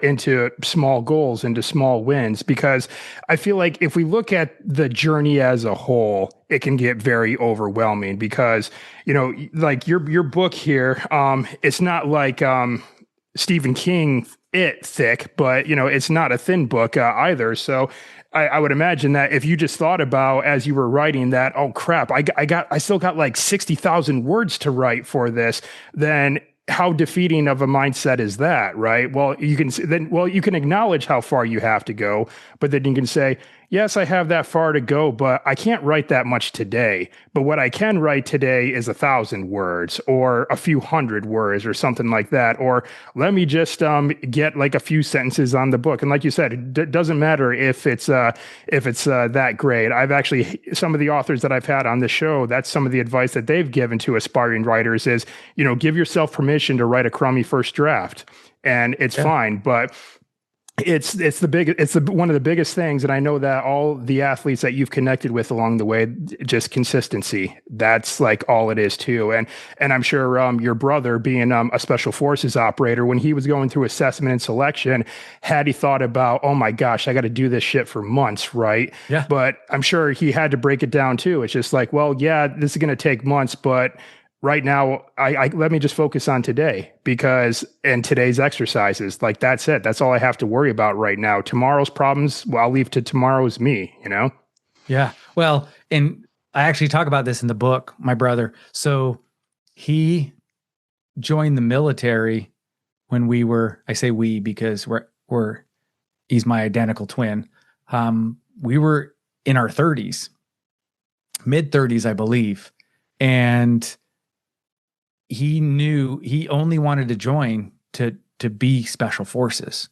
Speaker 1: into small goals, into small wins, because I feel like if we look at the journey as a whole, it can get very overwhelming. Because like your book here, it's not like Stephen King thick, but it's not a thin book either. So I would imagine that if you just thought about as you were writing that, oh crap, I still got like 60,000 words to write for this, then how defeating of a mindset is that, right? Well, you can acknowledge how far you have to go, but then you can say, yes, I have that far to go, but I can't write that much today. But what I can write today is 1,000 words or a few hundred words or something like that. Or let me just get like a few sentences on the book. And like you said, it doesn't matter if it's that great. I've actually, some of the authors that I've had on the show, that's some of the advice that they've given to aspiring writers is, give yourself permission to write a crummy first draft, and it's fine. But it's one of the biggest things, and I know that all the athletes that you've connected with along the way, just consistency. That's like all it is too. And I'm sure your brother, being a special forces operator, when he was going through assessment and selection, had he thought about, oh my gosh, I got to do this shit for months, right?
Speaker 2: Yeah.
Speaker 1: But I'm sure he had to break it down too. It's just like, well, yeah, this is going to take months, but right now, I let me just focus on today, because and today's exercises, like that's it. That's all I have to worry about right now. Tomorrow's problems, well, I'll leave to tomorrow's me,
Speaker 2: Yeah. Well, and I actually talk about this in the book, my brother. So he joined the military when I say we because he's my identical twin. We were in our 30s, mid 30s, I believe. And he knew he only wanted to join to be special forces,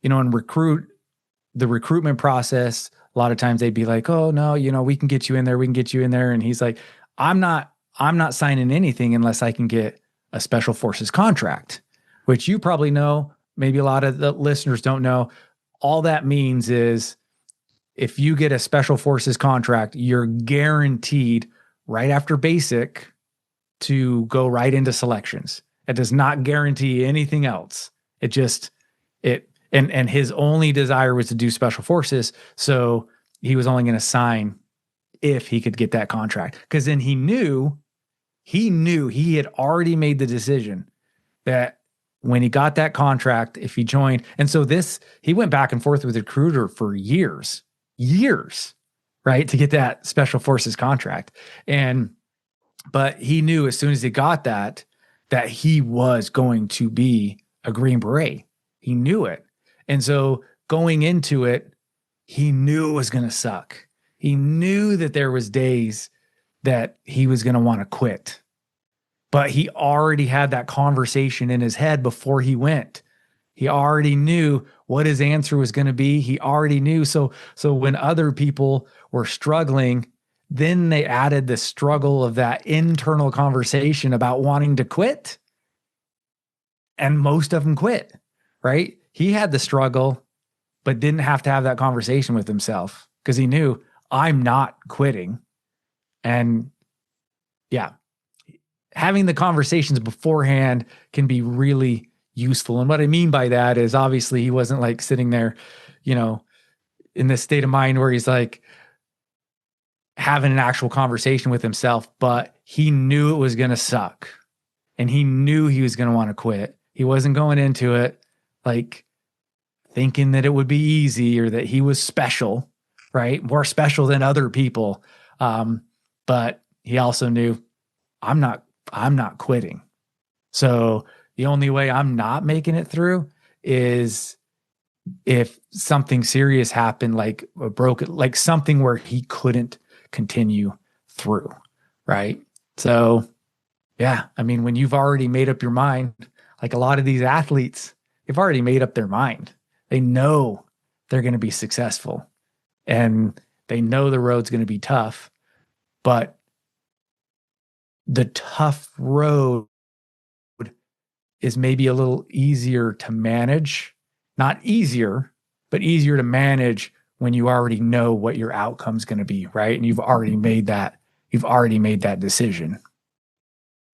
Speaker 2: and the recruitment process. A lot of times they'd be like, oh no, we can get you in there. We can get you in there. And he's like, I'm not signing anything unless I can get a special forces contract, which you probably know. Maybe a lot of the listeners don't know. All that means is if you get a special forces contract, you're guaranteed right after basic to go right into selections. It does not guarantee anything else. And his only desire was to do special forces. So he was only going to sign if he could get that contract. Because then he knew he had already made the decision that when he got that contract, if he joined, and so he went back and forth with the recruiter for years, right, to get that special forces contract. But he knew as soon as he got that he was going to be a Green Beret. He knew it. And so going into it, he knew it was going to suck. He knew that there was days that he was going to want to quit. But he already had that conversation in his head before he went. He already knew what his answer was going to be. He already knew. So when other people were struggling, then they added the struggle of that internal conversation about wanting to quit. And most of them quit, right? He had the struggle, but didn't have to have that conversation with himself because he knew, I'm not quitting. And yeah, having the conversations beforehand can be really useful. And what I mean by that is obviously he wasn't like sitting there, you know, in this state of mind where he's like having an actual conversation with himself, but he knew it was going to suck and he knew he was going to want to quit. He wasn't going into it like thinking that it would be easy or that he was special, right? More special than other people. But he also knew I'm not quitting. So the only way I'm not making it through is if something serious happened, like a broken, like something where he couldn't continue through. Right. So yeah, I mean, when you've already made up your mind, like a lot of these athletes, they've already made up their mind. They know they're going to be successful and they know the road's going to be tough, but the tough road is maybe a little easier to manage, not easier, but easier to manage when you already know what your outcome's going to be, right? And you've already made that decision.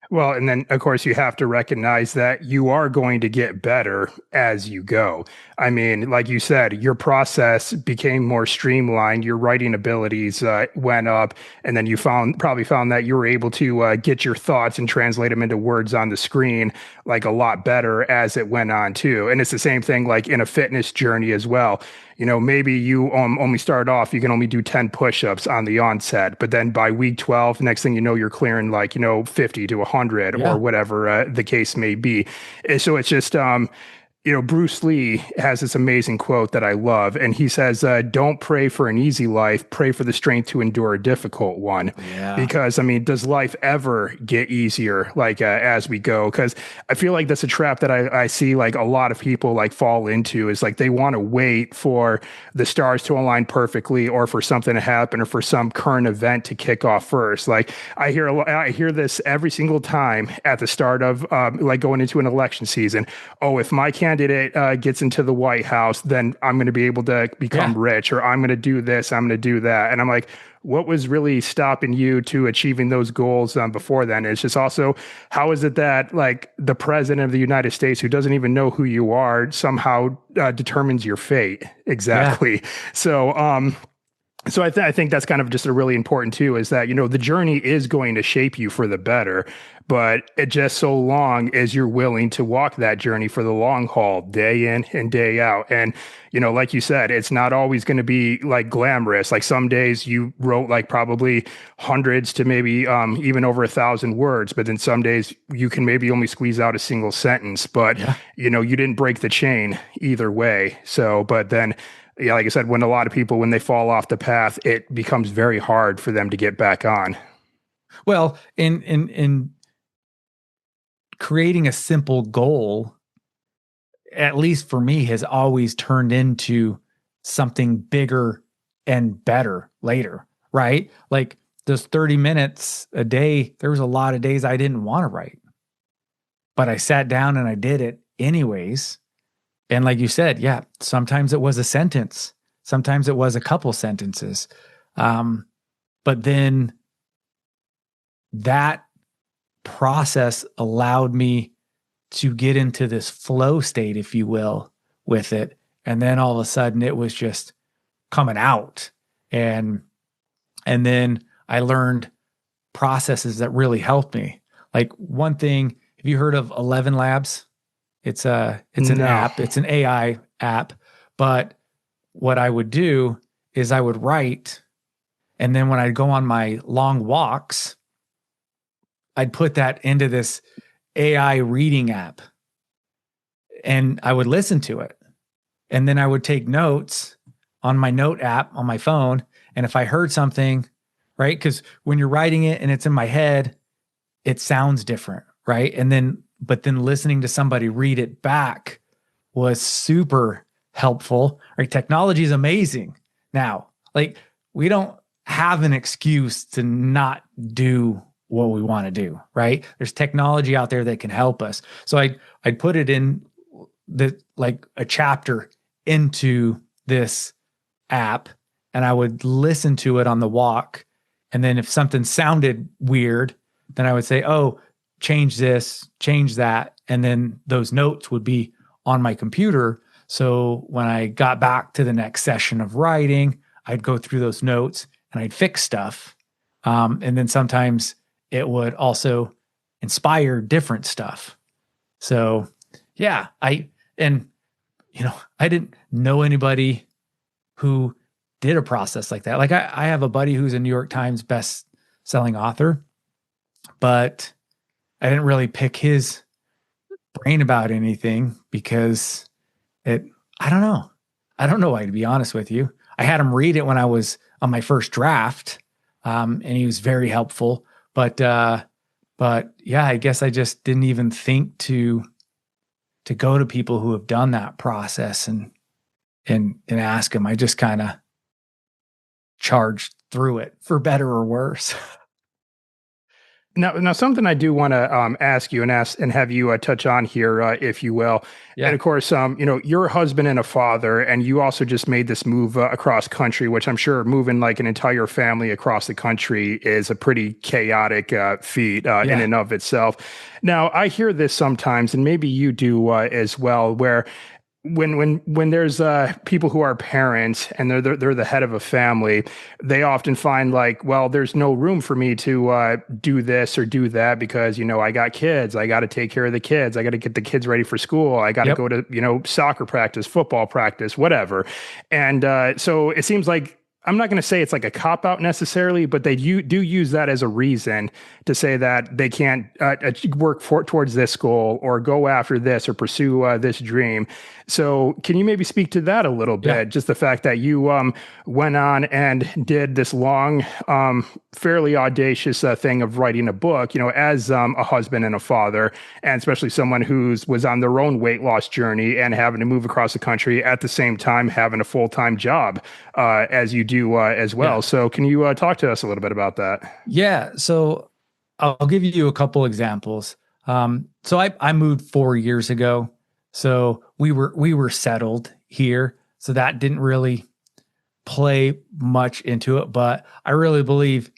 Speaker 1: Well, and then of course you have to recognize that you are going to get better as you go. I mean, like you said, your process became more streamlined. Your writing abilities went up, and then you probably found that you were able to get your thoughts and translate them into words on the screen like a lot better as it went on too. And it's the same thing like in a fitness journey as well. You know, maybe you only start off, you can only do 10 push-ups on the onset, but then by week 12, next thing you know, you're clearing like, 50 to 100 or whatever the case may be. And so it's just, Bruce Lee has this amazing quote that I love, and he says, don't pray for an easy life, pray for the strength to endure a difficult one.
Speaker 2: Yeah.
Speaker 1: Because, I mean, does life ever get easier, like, as we go? Because I feel like that's a trap that I see, like, a lot of people, like, fall into is, like, they want to wait for the stars to align perfectly or for something to happen or for some current event to kick off first. Like, I hear this every single time at the start of, like, going into an election season. Oh, if my candidate gets into the White House, then I'm going to be able to become rich, or I'm going to do this, I'm going to do that. And I'm like, what was really stopping you to achieving those goals before then? It's just also, how is it that like the president of the United States, who doesn't even know who you are, somehow determines your fate? Exactly. Yeah. So I think that's kind of just a really important too, is that, the journey is going to shape you for the better, but it just so long as you're willing to walk that journey for the long haul, day in and day out. And, like you said, it's not always going to be like glamorous. Like some days you wrote like probably hundreds to maybe even over 1,000 words, but then some days you can maybe only squeeze out a single sentence, but you didn't break the chain either way. So, but then, yeah, like I said, when a lot of people, when they fall off the path, it becomes very hard for them to get back on.
Speaker 2: Well, in creating a simple goal, at least for me, has always turned into something bigger and better later, right? Like those 30 minutes a day, there was a lot of days I didn't want to write, but I sat down and I did it anyways. And like you said, yeah, sometimes it was a sentence. Sometimes it was a couple sentences. But then that process allowed me to get into this flow state, if you will, with it. And then all of a sudden it was just coming out. And then I learned processes that really helped me. Like one thing, have you heard of 11 Labs? It's an app. It's an AI app. But what I would do is I would write, and then when I'd go on my long walks, I'd put that into this AI reading app, and I would listen to it. And then I would take notes on my note app on my phone. And if I heard something, right? Because when you're writing it and it's in my head, it sounds different, right? But then listening to somebody read it back was super helpful. Right? Technology is amazing now. Like we don't have an excuse to not do what we want to do, right? There's technology out there that can help us. So I'd put it in like a chapter into this app, and I would listen to it on the walk. And then if something sounded weird, then I would say, oh, change this, change that. And then those notes would be on my computer. So when I got back to the next session of writing, I'd go through those notes and I'd fix stuff. And then sometimes it would also inspire different stuff. So yeah, I didn't know anybody who did a process like that. Like I have a buddy who's a New York Times best-selling author, but I didn't really pick his brain about anything because I don't know. I don't know why, to be honest with you. I had him read it when I was on my first draft, and he was very helpful. But yeah, I guess I just didn't even think to go to people who have done that process and ask them. I just kind of charged through it, for better or worse.
Speaker 1: Now, something I do want to ask you and have you touch on here, if you will.
Speaker 2: Yeah.
Speaker 1: And of course, you're a husband and a father, and you also just made this move across country, which I'm sure moving like an entire family across the country is a pretty chaotic feat in and of itself. Now, I hear this sometimes, and maybe you do as well, where when there's people who are parents and they're the head of a family, they often find like, well, there's no room for me to do this or do that because I got kids, I got to take care of the kids, I got to get the kids ready for school, I got to go to soccer practice, football practice, whatever. And so it seems like, I'm not going to say it's like a cop out necessarily, but they do use that as a reason to say that they can't work towards this goal or go after this or pursue this dream. So can you maybe speak to that a little bit?
Speaker 2: Yeah.
Speaker 1: Just the fact that you went on and did this long, fairly audacious thing of writing a book, as a husband and a father, and especially someone was on their own weight loss journey and having to move across the country at the same time, having a full-time job as you do as well. Yeah. So can you talk to us a little bit about that?
Speaker 2: Yeah. So I'll give you a couple examples. So I moved 4 years ago. So we were settled here. So that didn't really play much into it, but I really believe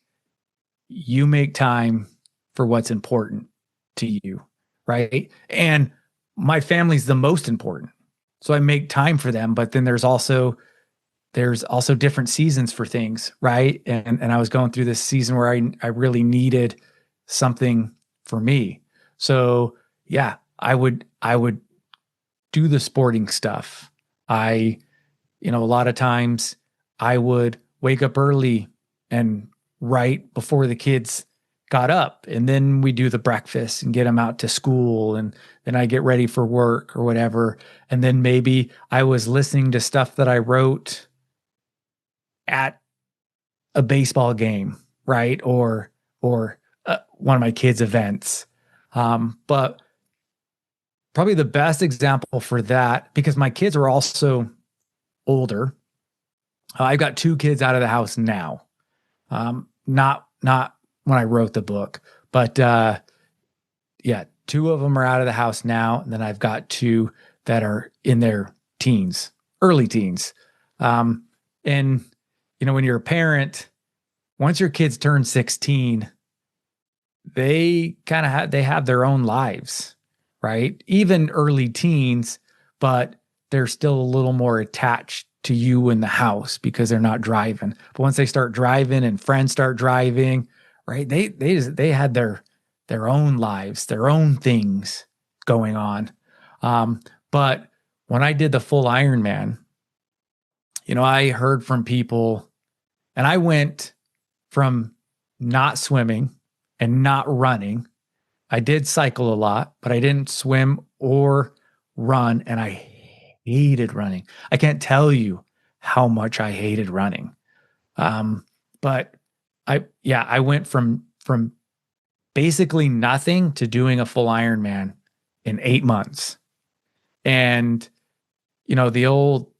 Speaker 2: you make time for what's important to you, right? And my family's the most important. So I make time for them, but then there's also different seasons for things, right? And I was going through this season where I really needed something for me. So yeah, I would do the sporting stuff. A lot of times I would wake up early and write before the kids got up, and then we do the breakfast and get them out to school, and then I get ready for work or whatever. And then maybe I was listening to stuff that I wrote at a baseball game, right? Or one of my kids' events. But probably the best example for that, because my kids are also older. I've got 2 kids out of the house now. Not when I wrote the book, but 2 of them are out of the house now. And then I've got 2 that are in their teens, early teens. And when you're a parent, once your kids turn 16, they kind of have their own lives, right? Even early teens, but they're still a little more attached to you in the house because they're not driving. But once they start driving and friends start driving, right? They had their own lives, their own things going on. But when I did the full Ironman, I heard from people, and I went from not swimming and not running. I did cycle a lot, but I didn't swim or run, and I hated running. I can't tell you how much I hated running. But I went from basically nothing to doing a full Ironman in 8 months. And the old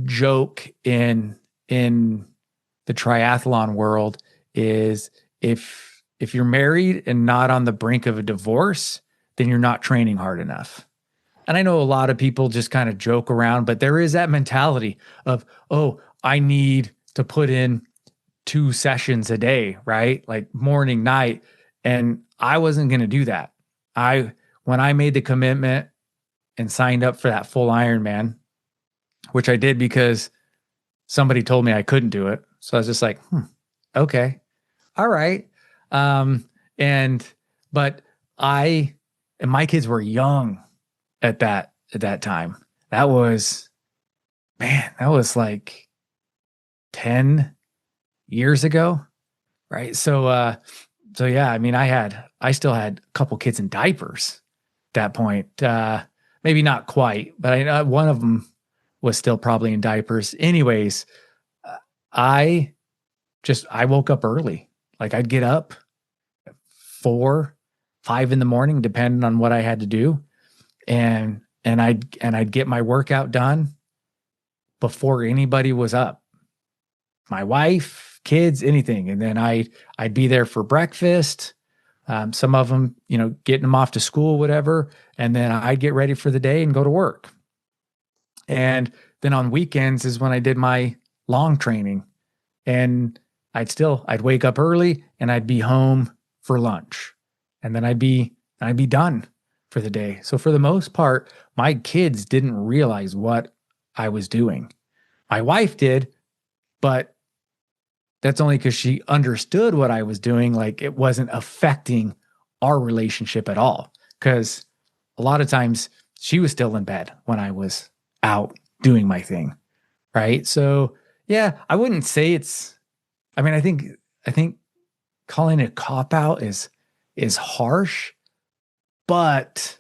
Speaker 2: joke in the triathlon world is if you're married and not on the brink of a divorce, then you're not training hard enough. And I know a lot of people just kind of joke around, but there is that mentality of, oh, I need to put in 2 sessions a day, right? Like morning, night. And I wasn't going to do that. When I made the commitment and signed up for that full Ironman, which I did because somebody told me I couldn't do it. So I was just like, okay, all right. And, but and my kids were young at that time. That was, man, that was like 10 years ago. Right. So yeah, I mean, I still had a couple kids in diapers at that point. Maybe not quite, but one of them was still probably in diapers. Anyways, I woke up early. Like I'd get up 4, 5 in the morning, depending on what I had to do. And I'd get my workout done before anybody was up. My wife, kids, anything. And then I'd be there for breakfast. Some of them, getting them off to school, whatever. And then I'd get ready for the day and go to work. And then on weekends is when I did my long training. And I'd wake up early and I'd be home for lunch. And then I'd be done for the day. So for the most part, my kids didn't realize what I was doing. My wife did, but that's only because she understood what I was doing. Like it wasn't affecting our relationship at all. Because a lot of times she was still in bed when I was out doing my thing. Right. So yeah, I wouldn't say I think calling it a cop out is harsh, but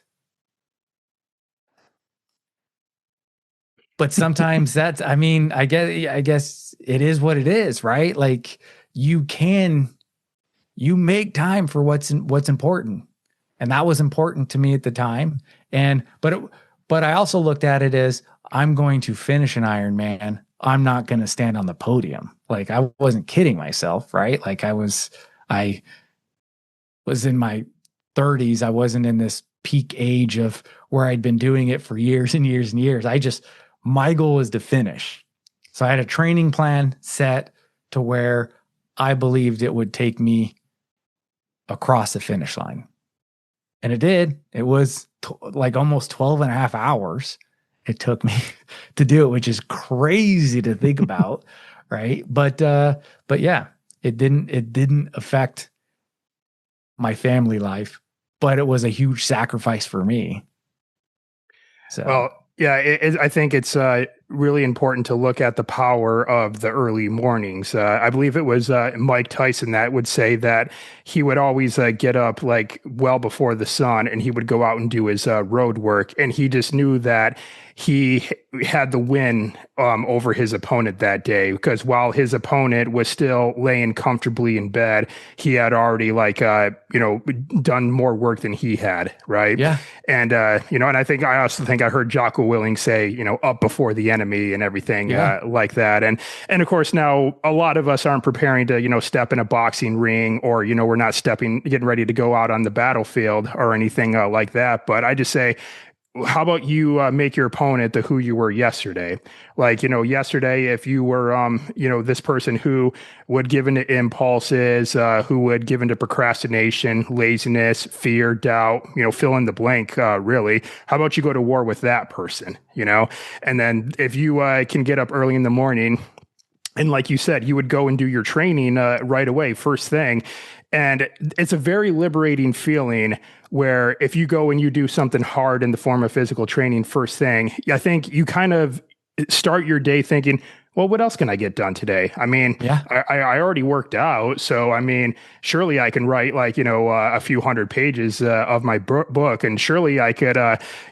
Speaker 2: sometimes I guess it is what it is, right? Like you make time for what's important. And that was important to me at the time. But I also looked at it as I'm going to finish an Ironman. I'm not going to stand on the podium. Like I wasn't kidding myself, right? Like I was in my 30s. I wasn't in this peak age of where I'd been doing it for years and years and years. My goal was to finish. So I had a training plan set to where I believed it would take me across the finish line. And it did. It was like almost 12 and a half hours it took me to do it, which is crazy to think about. Right. But yeah, it didn't affect my family life, but it was a huge sacrifice for me. So,
Speaker 1: well, yeah, I think it's really important to look at the power of the early mornings. I believe it was Mike Tyson that would say that he would always get up like well before the sun and he would go out and do his road work. And he just knew that he had the win over his opponent that day, because while his opponent was still laying comfortably in bed, he had already done more work than he had. Right.
Speaker 2: Yeah.
Speaker 1: And, and I also think I heard Jocko Willing say, up before the enemy and everything like that. And of course, now a lot of us aren't preparing to, step in a boxing ring or, we're not getting ready to go out on the battlefield or anything like that. But I just say, how about you make your opponent the who you were yesterday? Like, yesterday, if you were, this person who would give into impulses, who would give into procrastination, laziness, fear, doubt, fill in the blank, really. How about you go to war with that person, And then if you can get up early in the morning, and like you said, you would go and do your training right away, first thing. And it's a very liberating feeling where if you go and you do something hard in the form of physical training first thing, I think you kind of start your day thinking, well, what else can I get done today? I mean,
Speaker 2: yeah.
Speaker 1: I already worked out. So, I mean, surely I can write a few hundred pages of my book. And surely I could,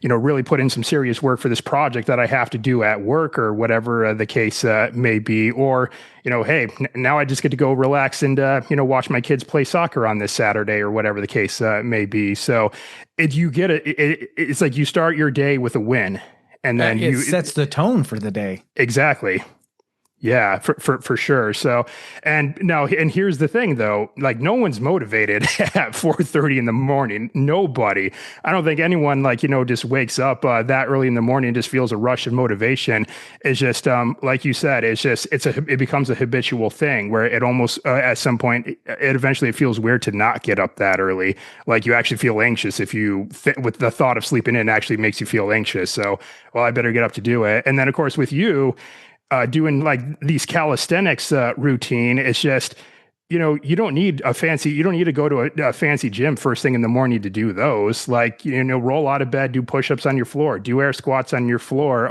Speaker 1: really put in some serious work for this project that I have to do at work or whatever the case may be. Or, hey, now I just get to go relax and, watch my kids play soccer on this Saturday or whatever the case may be. So it's like you start your day with a win. And then
Speaker 2: it sets the tone for the day.
Speaker 1: Exactly. Yeah, for sure. So, and now, and here's the thing though, like no one's motivated at 4:30 in the morning. Nobody. I don't think anyone like, just wakes up that early in the morning and just feels a rush of motivation. It's just, like you said, it becomes a habitual thing where it almost, at some point, it feels weird to not get up that early. Like you actually feel anxious if with the thought of sleeping in actually makes you feel anxious. So, well, I better get up to do it. And then of course with you, doing like these calisthenics routine. It's just, you don't need to go to a fancy gym first thing in the morning to do those. Like, roll out of bed, do push-ups on your floor, do air squats on your floor.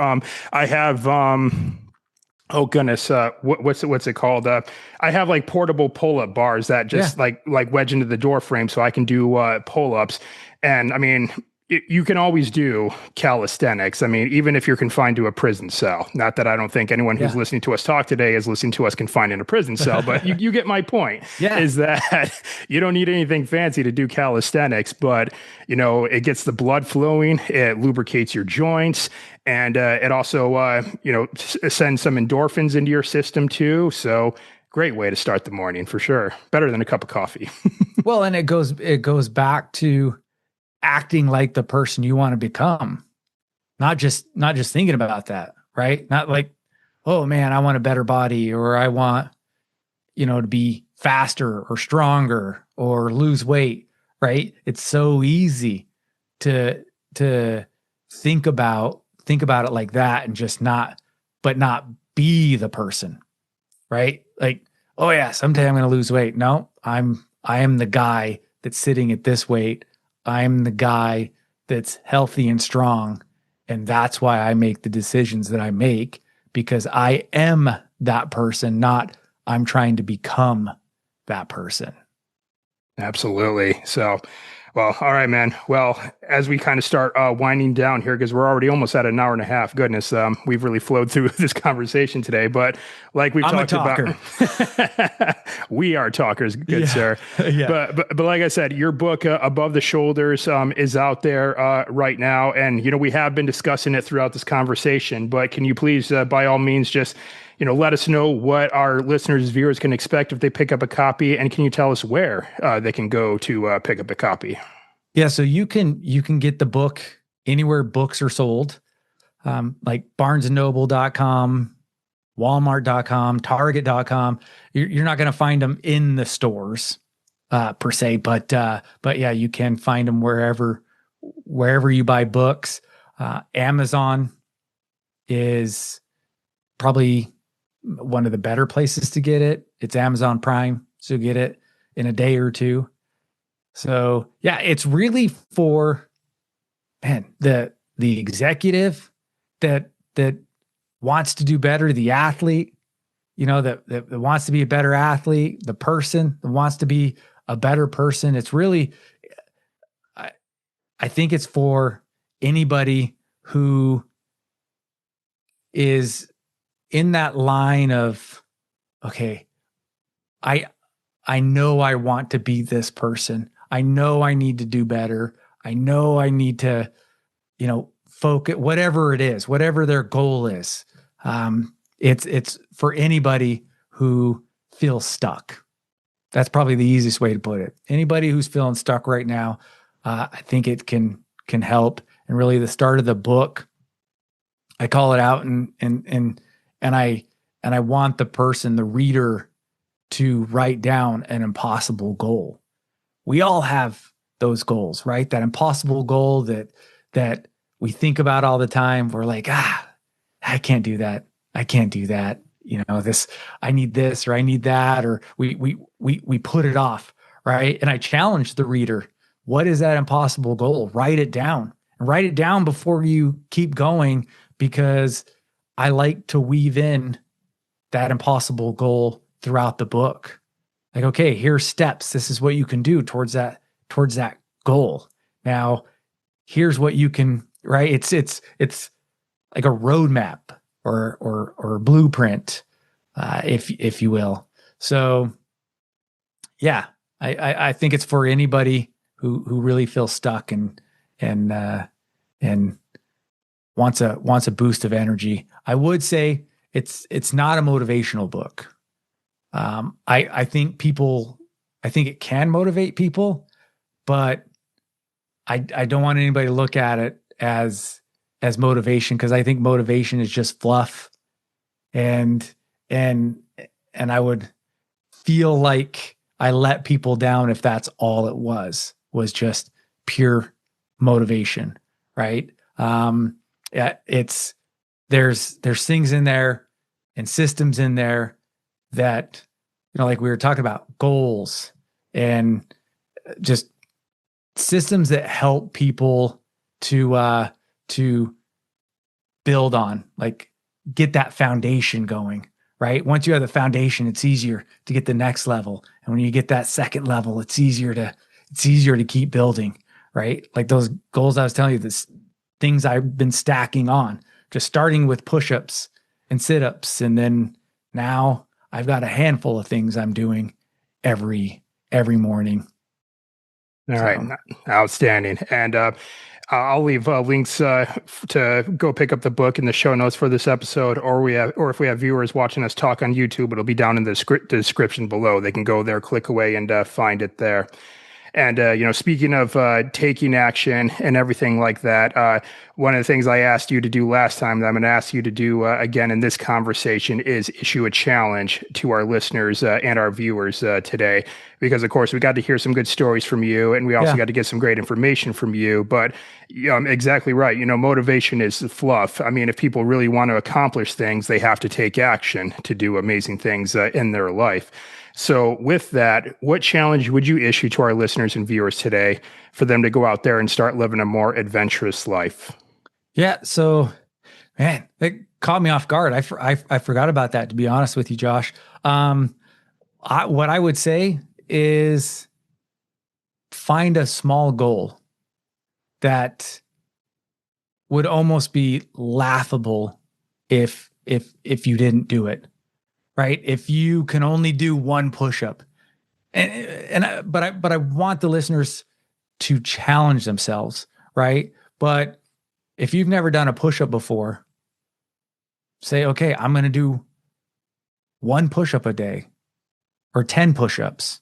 Speaker 1: I have, oh goodness, what's it called? I have like portable pull-up bars that just
Speaker 2: Yeah.
Speaker 1: like wedge into the door frame so I can do pull-ups. And I mean, you can always do calisthenics. I mean, even if you're confined to a prison cell. Not that I don't think anyone who's
Speaker 2: Yeah.
Speaker 1: listening to us talk today is listening to us confined in a prison cell, but you get my point.
Speaker 2: Yeah.
Speaker 1: Is that you don't need anything fancy to do calisthenics, but it gets the blood flowing, it lubricates your joints, and it also sends some endorphins into your system too. So great way to start the morning for sure. Better than a cup of coffee.
Speaker 2: Well, and it goes back to acting like the person you want to become, not just thinking about that, right? Not like, oh man, I want a better body, or I want, to be faster or stronger or lose weight, right? It's so easy to think about it like that and just not be the person, right? Like, oh yeah, someday I'm going to lose weight. No, I am the guy that's sitting at this weight. I'm the guy that's healthy and strong. And that's why I make the decisions that I make, because I am that person, not I'm trying to become that person.
Speaker 1: Absolutely. So, well, all right, man. Well, as we kind of start winding down here, because we're already almost at an hour and a half. Goodness, we've really flowed through this conversation today. But like we've
Speaker 2: I'm a
Speaker 1: talked
Speaker 2: talker.
Speaker 1: about, we are talkers, good
Speaker 2: Yeah.
Speaker 1: sir.
Speaker 2: Yeah.
Speaker 1: But like I said, your book Above the Shoulders is out there right now, and we have been discussing it throughout this conversation. But can you please, by all means, just let us know what our listeners, viewers can expect if they pick up a copy, and can you tell us where they can go to pick up a copy?
Speaker 2: Yeah. So you can get the book anywhere books are sold, like barnesandnoble.com, walmart.com, target.com. You're not going to find them in the stores per se, but yeah, you can find them wherever you buy books. Amazon is probably one of the better places to get it. It's Amazon Prime, so you get it in a day or two. So yeah, it's really for the executive that wants to do better, the athlete, that wants to be a better athlete, the person that wants to be a better person. It's really, I think it's for anybody who is in that line of, okay, I know I want to be this person. I know I need to do better. I know I need to, focus, whatever it is, whatever their goal is. It's for anybody who feels stuck. That's probably the easiest way to put it. Anybody who's feeling stuck right now, I think it can help. And really, the start of the book, I call it out, and I want the person, the reader, to write down an impossible goal. We all have those goals, right? That impossible goal that we think about all the time. We're like, I can't do that. I can't do that. This, I need this, or I need that, or we put it off, right? And I challenge the reader, what is that impossible goal? Write it down, and write it down before you keep going, because I like to weave in that impossible goal throughout the book. Like, okay, here's steps. This is what you can do towards that goal. Now, here's what you can, right? It's like a roadmap or a blueprint, if you will. So yeah, I think it's for anybody who really feels stuck and wants a boost of energy. I would say it's not a motivational book. I think it can motivate people, but I don't want anybody to look at it as motivation, because I think motivation is just fluff, and and I would feel like I let people down if that's all it was just pure motivation, right? Yeah, there's things in there and systems in there that, like we were talking about, goals and just systems that help people to build on, like get that foundation going, right? Once you have the foundation, it's easier to get the next level. And when you get that second level, it's easier to keep building, right? Like those goals I was telling you, this things I've been stacking on, just starting with push-ups and sit-ups. And then now I've got a handful of things I'm doing every morning.
Speaker 1: All right. Outstanding. And I'll leave links to go pick up the book in the show notes for this episode, or if we have viewers watching us talk on YouTube, it'll be down in the description below. They can go there, click away, and find it there. And, speaking of taking action and everything like that, one of the things I asked you to do last time that I'm going to ask you to do again in this conversation is issue a challenge to our listeners and our viewers today. Because, of course, we got to hear some good stories from you, and we also got to get some great information from you. But exactly right. Motivation is fluff. I mean, if people really want to accomplish things, they have to take action to do amazing things in their life. So with that, what challenge would you issue to our listeners and viewers today for them to go out there and start living a more adventurous life?
Speaker 2: Yeah. So, man, it caught me off guard. I forgot about that, to be honest with you, Josh. What I would say is find a small goal that would almost be laughable if you didn't do it. Right? If you can only do one push-up, but I want the listeners to challenge themselves, right? But if you've never done a push-up before, say, okay, I'm going to do one push-up a day or 10 push-ups,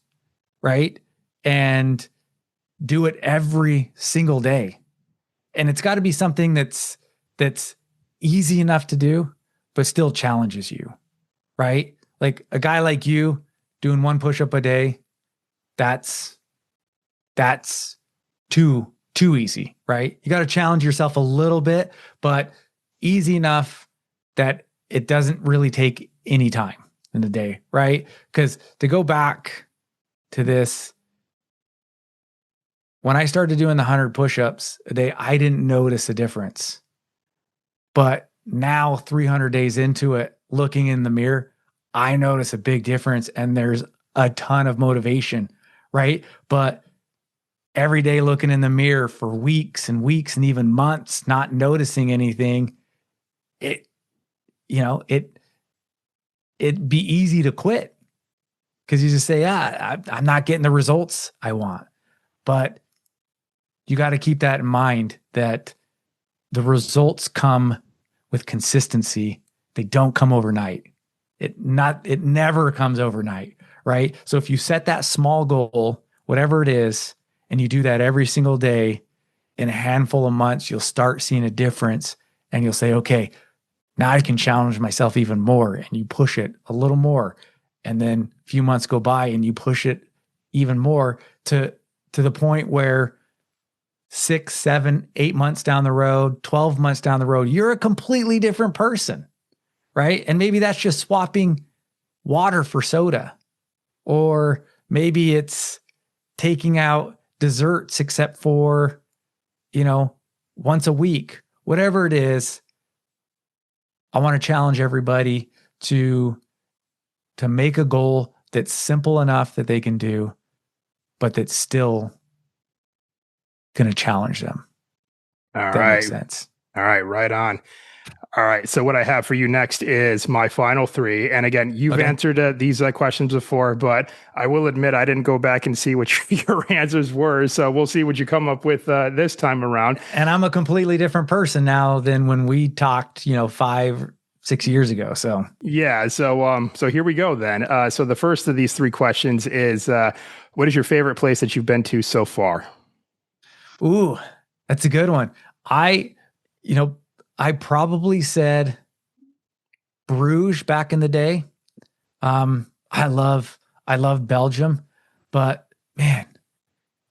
Speaker 2: right? And do it every single day. And it's got to be something that's easy enough to do, but still challenges you. Right? Like a guy like you doing one push-up a day, that's too easy, right? You got to challenge yourself a little bit, but easy enough that it doesn't really take any time in the day, right? Because to go back to this, when I started doing the 100 push-ups a day, I didn't notice a difference. But now 300 days into it, looking in the mirror, I notice a big difference, and there's a ton of motivation, right? But every day looking in the mirror for weeks and weeks and even months, not noticing anything, it'd be easy to quit, because you just say, I'm not getting the results I want. But you got to keep that in mind, that the results come with consistency. They don't come overnight. It never comes overnight, right? So if you set that small goal, whatever it is, and you do that every single day, in a handful of months, you'll start seeing a difference, and you'll say, okay, now I can challenge myself even more. And you push it a little more. And then a few months go by and you push it even more to the point where 6, 7, 8 months down the road, 12 months down the road, you're a completely different person. Right? And maybe that's just swapping water for soda, or maybe it's taking out desserts except for, once a week, whatever it is. I want to challenge everybody to make a goal that's simple enough that they can do, but that's still going to challenge them.
Speaker 1: All right.
Speaker 2: That makes sense.
Speaker 1: All right. Right on. All right. So what I have for you next is my final 3. And again, you've answered these questions before, but I will admit I didn't go back and see what your answers were. So we'll see what you come up with this time around.
Speaker 2: And I'm a completely different person now than when we talked, 5 6 years ago. So
Speaker 1: Yeah. So here we go then. So the first of these three questions is, what is your favorite place that you've been to so far?
Speaker 2: ooh, that's a good one. I, you know, I probably said Bruges back in the day. I love Belgium, but man,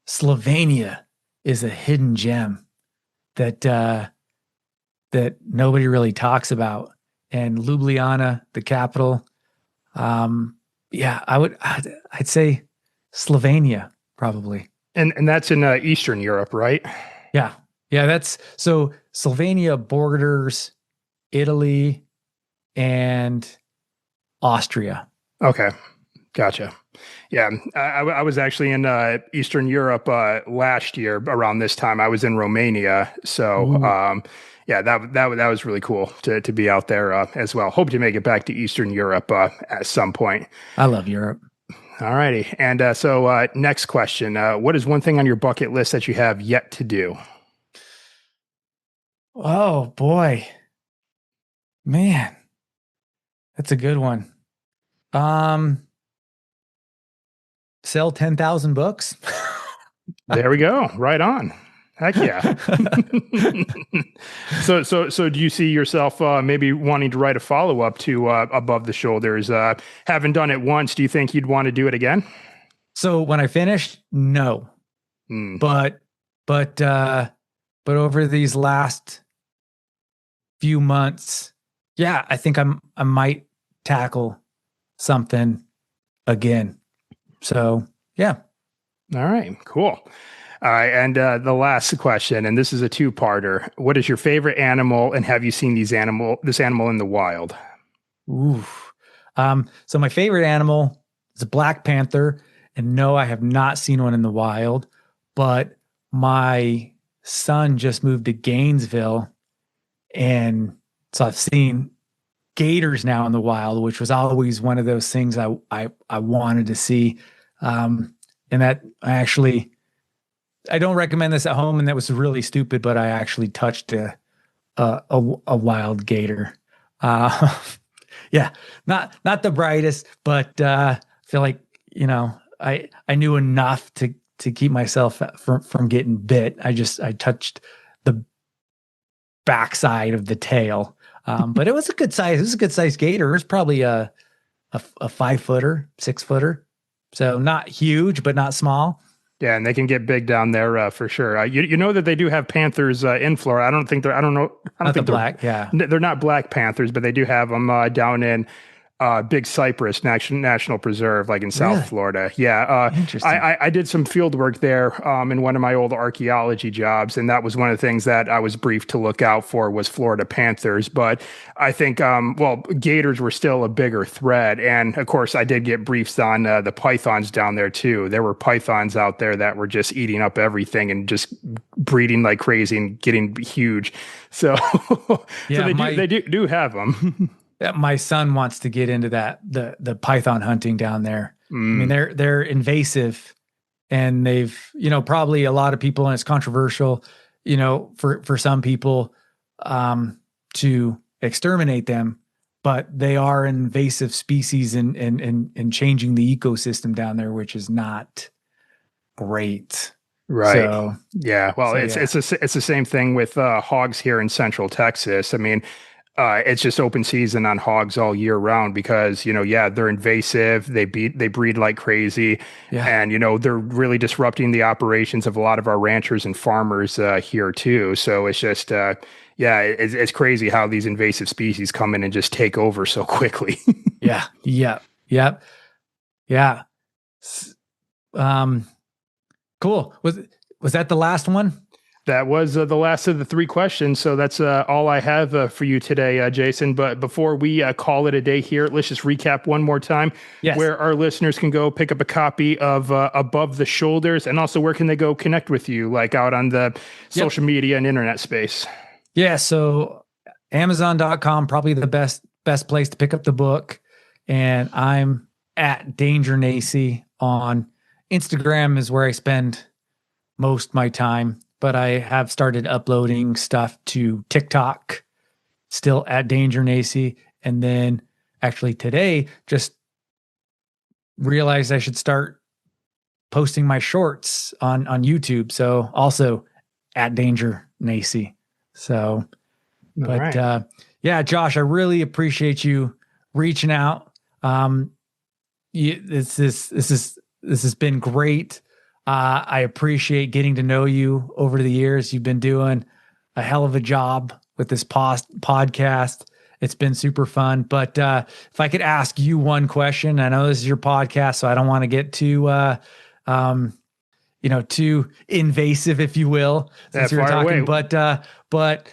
Speaker 2: Slovenia is a hidden gem that that nobody really talks about. And Ljubljana, the capital. Yeah, I'd say Slovenia probably.
Speaker 1: And that's in Eastern Europe, right?
Speaker 2: Yeah. Yeah, that's so Slovenia borders Italy and Austria.
Speaker 1: Okay. Gotcha. Yeah, I was actually in Eastern Europe last year around this time. I was in Romania, so
Speaker 2: Ooh,
Speaker 1: yeah, that was really cool to be out there as well. Hope to make it back to Eastern Europe at some point.
Speaker 2: I love Europe.
Speaker 1: All righty, and so next question: what is one thing on your bucket list that you have yet to do?
Speaker 2: Oh boy, man, that's a good one. Um, sell 10,000 books.
Speaker 1: There we go. Right on. Heck yeah. So do you see yourself maybe wanting to write a follow up to Above the Shoulders? Having done it once, do you think you'd want to do it again?
Speaker 2: So when I finished, no,
Speaker 1: Hmm.
Speaker 2: but but uh, but over these last few months, yeah, I think I might tackle something again. So yeah.
Speaker 1: All right, cool. All right, and the last question, and this is a two-parter. What is your favorite animal, and have you seen this animal in the wild?
Speaker 2: Ooh. So my favorite animal is a black panther, and no, I have not seen one in the wild, but my son just moved to Gainesville, and so I've seen gators now in the wild, which was always one of those things I wanted to see. And that I don't recommend this at home, and that was really stupid, but I actually touched a wild gator. Uh, yeah, not the brightest, but I feel like I knew enough to keep myself from getting bit. I touched the backside of the tail, but it was a good size. It was a good size gator. It was probably a 5 footer, 6 footer, so not huge, but not small.
Speaker 1: Yeah, and they can get big down there for sure. You know that they do have panthers in Florida. I don't think they're. I don't know. I don't
Speaker 2: Not the
Speaker 1: think they're.
Speaker 2: black, yeah.
Speaker 1: They're not black panthers, but they do have them down in Big Cypress National Preserve, like in South
Speaker 2: Really
Speaker 1: Florida. Yeah,
Speaker 2: interesting.
Speaker 1: I did some field work there in one of my old archaeology jobs, and that was one of the things that I was briefed to look out for was Florida panthers. But I think, well, gators were still a bigger threat, and of course, I did get briefs on the pythons down there too. There were pythons out there that were just eating up everything and just breeding like crazy and getting huge. So, so
Speaker 2: Yeah,
Speaker 1: they do have them.
Speaker 2: my son wants to get into that the python hunting down there. I mean,
Speaker 1: Mm,
Speaker 2: they're invasive, and they've probably a lot of people, and it's controversial, for some people, to exterminate them, but they are invasive species and changing the ecosystem down there, which is not great.
Speaker 1: right.
Speaker 2: So
Speaker 1: Yeah. Well,
Speaker 2: so
Speaker 1: it's
Speaker 2: yeah.
Speaker 1: it's the same thing with hogs here in Central Texas. I mean, it's just open season on hogs all year round because yeah, they're invasive. They breed like crazy,
Speaker 2: Yeah.
Speaker 1: and they're really disrupting the operations of a lot of our ranchers and farmers here too. So it's just yeah, it's crazy how these invasive species come in and just take over so quickly.
Speaker 2: Yeah. Yeah. Yep. Yeah. S- Um, cool. Was that the last one?
Speaker 1: That was the last of the three questions. So that's all I have for you today, Jason. But before we call it a day here, let's just recap one more time
Speaker 2: Yes.
Speaker 1: where our listeners can go pick up a copy of Above the Shoulders, and also where can they go connect with you, like out on the
Speaker 2: Yep.
Speaker 1: social media and internet space.
Speaker 2: Yeah. So Amazon.com, probably the best place to pick up the book. And I'm at Danger Nacey on Instagram is where I spend most my time, but I have started uploading stuff to TikTok still at Danger Nacey. And then actually today, just realized I should start posting my shorts on YouTube. So also at Danger Nacey. So, but yeah, Josh, I really appreciate you reaching out. This has been great. I appreciate getting to know you over the years. You've been doing a hell of a job with this podcast. It's been super fun. But if I could ask you one question, I know this is your podcast, so I don't want to get too, too invasive, if you will, since you were talking. But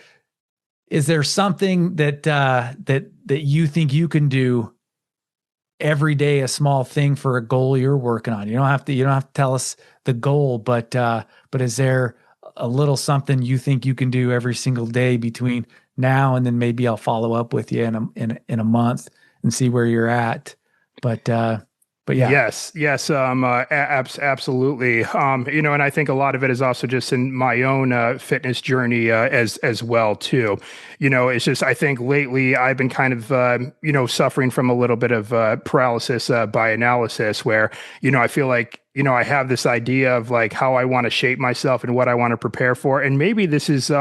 Speaker 2: is there something that you think you can do every day, a small thing for a goal you're working on? You don't have to tell us the goal, but is there a little something you think you can do every single day between now and then? Maybe I'll follow up with you in a month and see where you're at. But yeah.
Speaker 1: Yes. Absolutely. And I think a lot of it is also just in my own fitness journey as well too. It's just, I think lately I've been kind of, suffering from a little bit of paralysis by analysis, where, I feel like, I have this idea of like how I want to shape myself and what I want to prepare for. And maybe this is,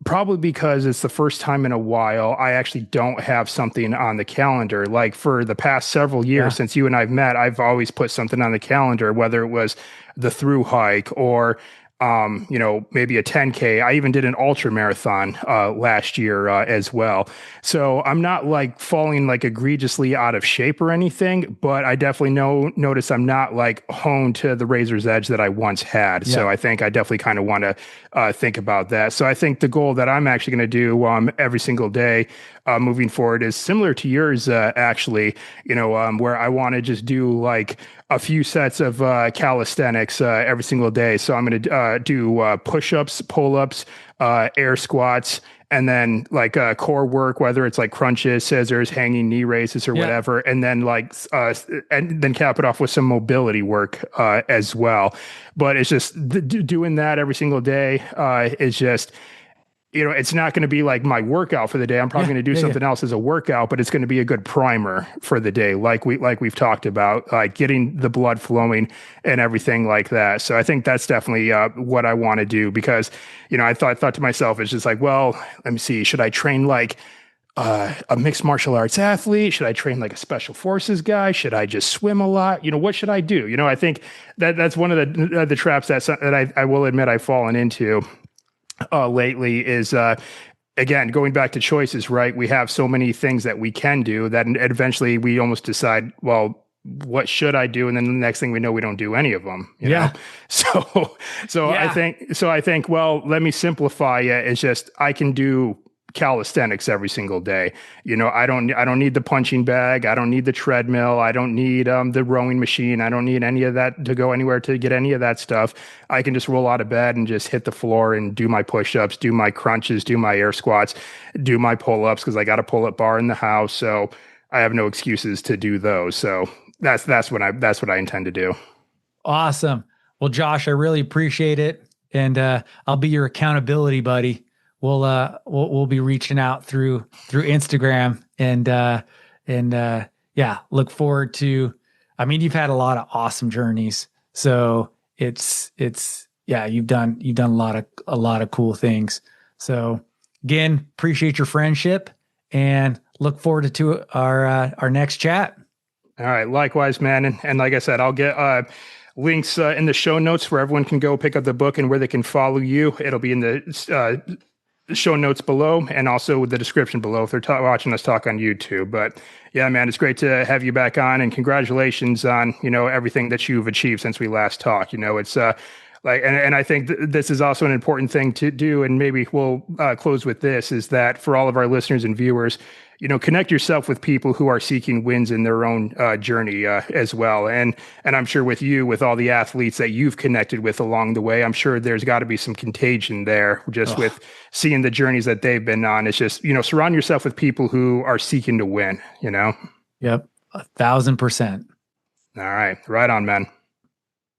Speaker 1: probably because it's the first time in a while I actually don't have something on the calendar. Like for the past several years since you and I've met, I've always put something on the calendar, whether it was the through hike or maybe a 10K. I even did an ultra marathon last year as well. So I'm not like falling like egregiously out of shape or anything, but I definitely notice I'm not like honed to the razor's edge that I once had. Yeah. So I think I definitely kind of want to think about that. So I think the goal that I'm actually going to do every single day moving forward is similar to yours, actually, where I want to just do like a few sets of calisthenics every single day. So I'm going to do push-ups, pull-ups, air squats, and then like core work, whether it's like crunches, scissors, hanging knee raises or whatever. And then and then cap it off with some mobility work as well. But it's just doing that every single day is just, it's not going to be like my workout for the day. I'm probably going to do something else as a workout, but it's going to be a good primer for the day. Like we've talked about, like getting the blood flowing and everything like that. So I think that's definitely what I want to do, because, I thought to myself, it's just like, well, let me see, should I train like a mixed martial arts athlete? Should I train like a special forces guy? Should I just swim a lot? What should I do? I think that's one of the traps that I will admit I've fallen into lately is, again, going back to choices, right? We have so many things that we can do that eventually we almost decide, well, what should I do? And then the next thing we know, we don't do any of them. You know? So I think, well, let me simplify it. It's just, I can do calisthenics every single day. I don't need the punching bag. I don't need the treadmill. I don't need the rowing machine. I don't need any of that to go anywhere to get any of that stuff. I can just roll out of bed and just hit the floor and do my push-ups, do my crunches, do my air squats, do my pull-ups, because I got a pull-up bar in the house. So I have no excuses to do those. So that's what I intend to do.
Speaker 2: Awesome. Well, Josh, I really appreciate it. And I'll be your accountability buddy. We'll be reaching out through Instagram and look forward to, you've had a lot of awesome journeys. So it's you've done a lot of cool things. So again, appreciate your friendship and look forward to our next chat.
Speaker 1: All right. Likewise, man. And like I said, I'll get links in the show notes where everyone can go pick up the book and where they can follow you. It'll be in the show notes below and also with the description below if they're watching us talk on YouTube. But yeah, man, it's great to have you back on, and congratulations on, everything that you've achieved since we last talked. It's and I think this is also an important thing to do. And maybe we'll close with this, is that for all of our listeners and viewers, connect yourself with people who are seeking wins in their own journey as well. And I'm sure with all the athletes that you've connected with along the way, I'm sure there's got to be some contagion there just with seeing the journeys that they've been on. It's just, surround yourself with people who are seeking to win,
Speaker 2: Yep. 1,000%.
Speaker 1: All right. Right on, man.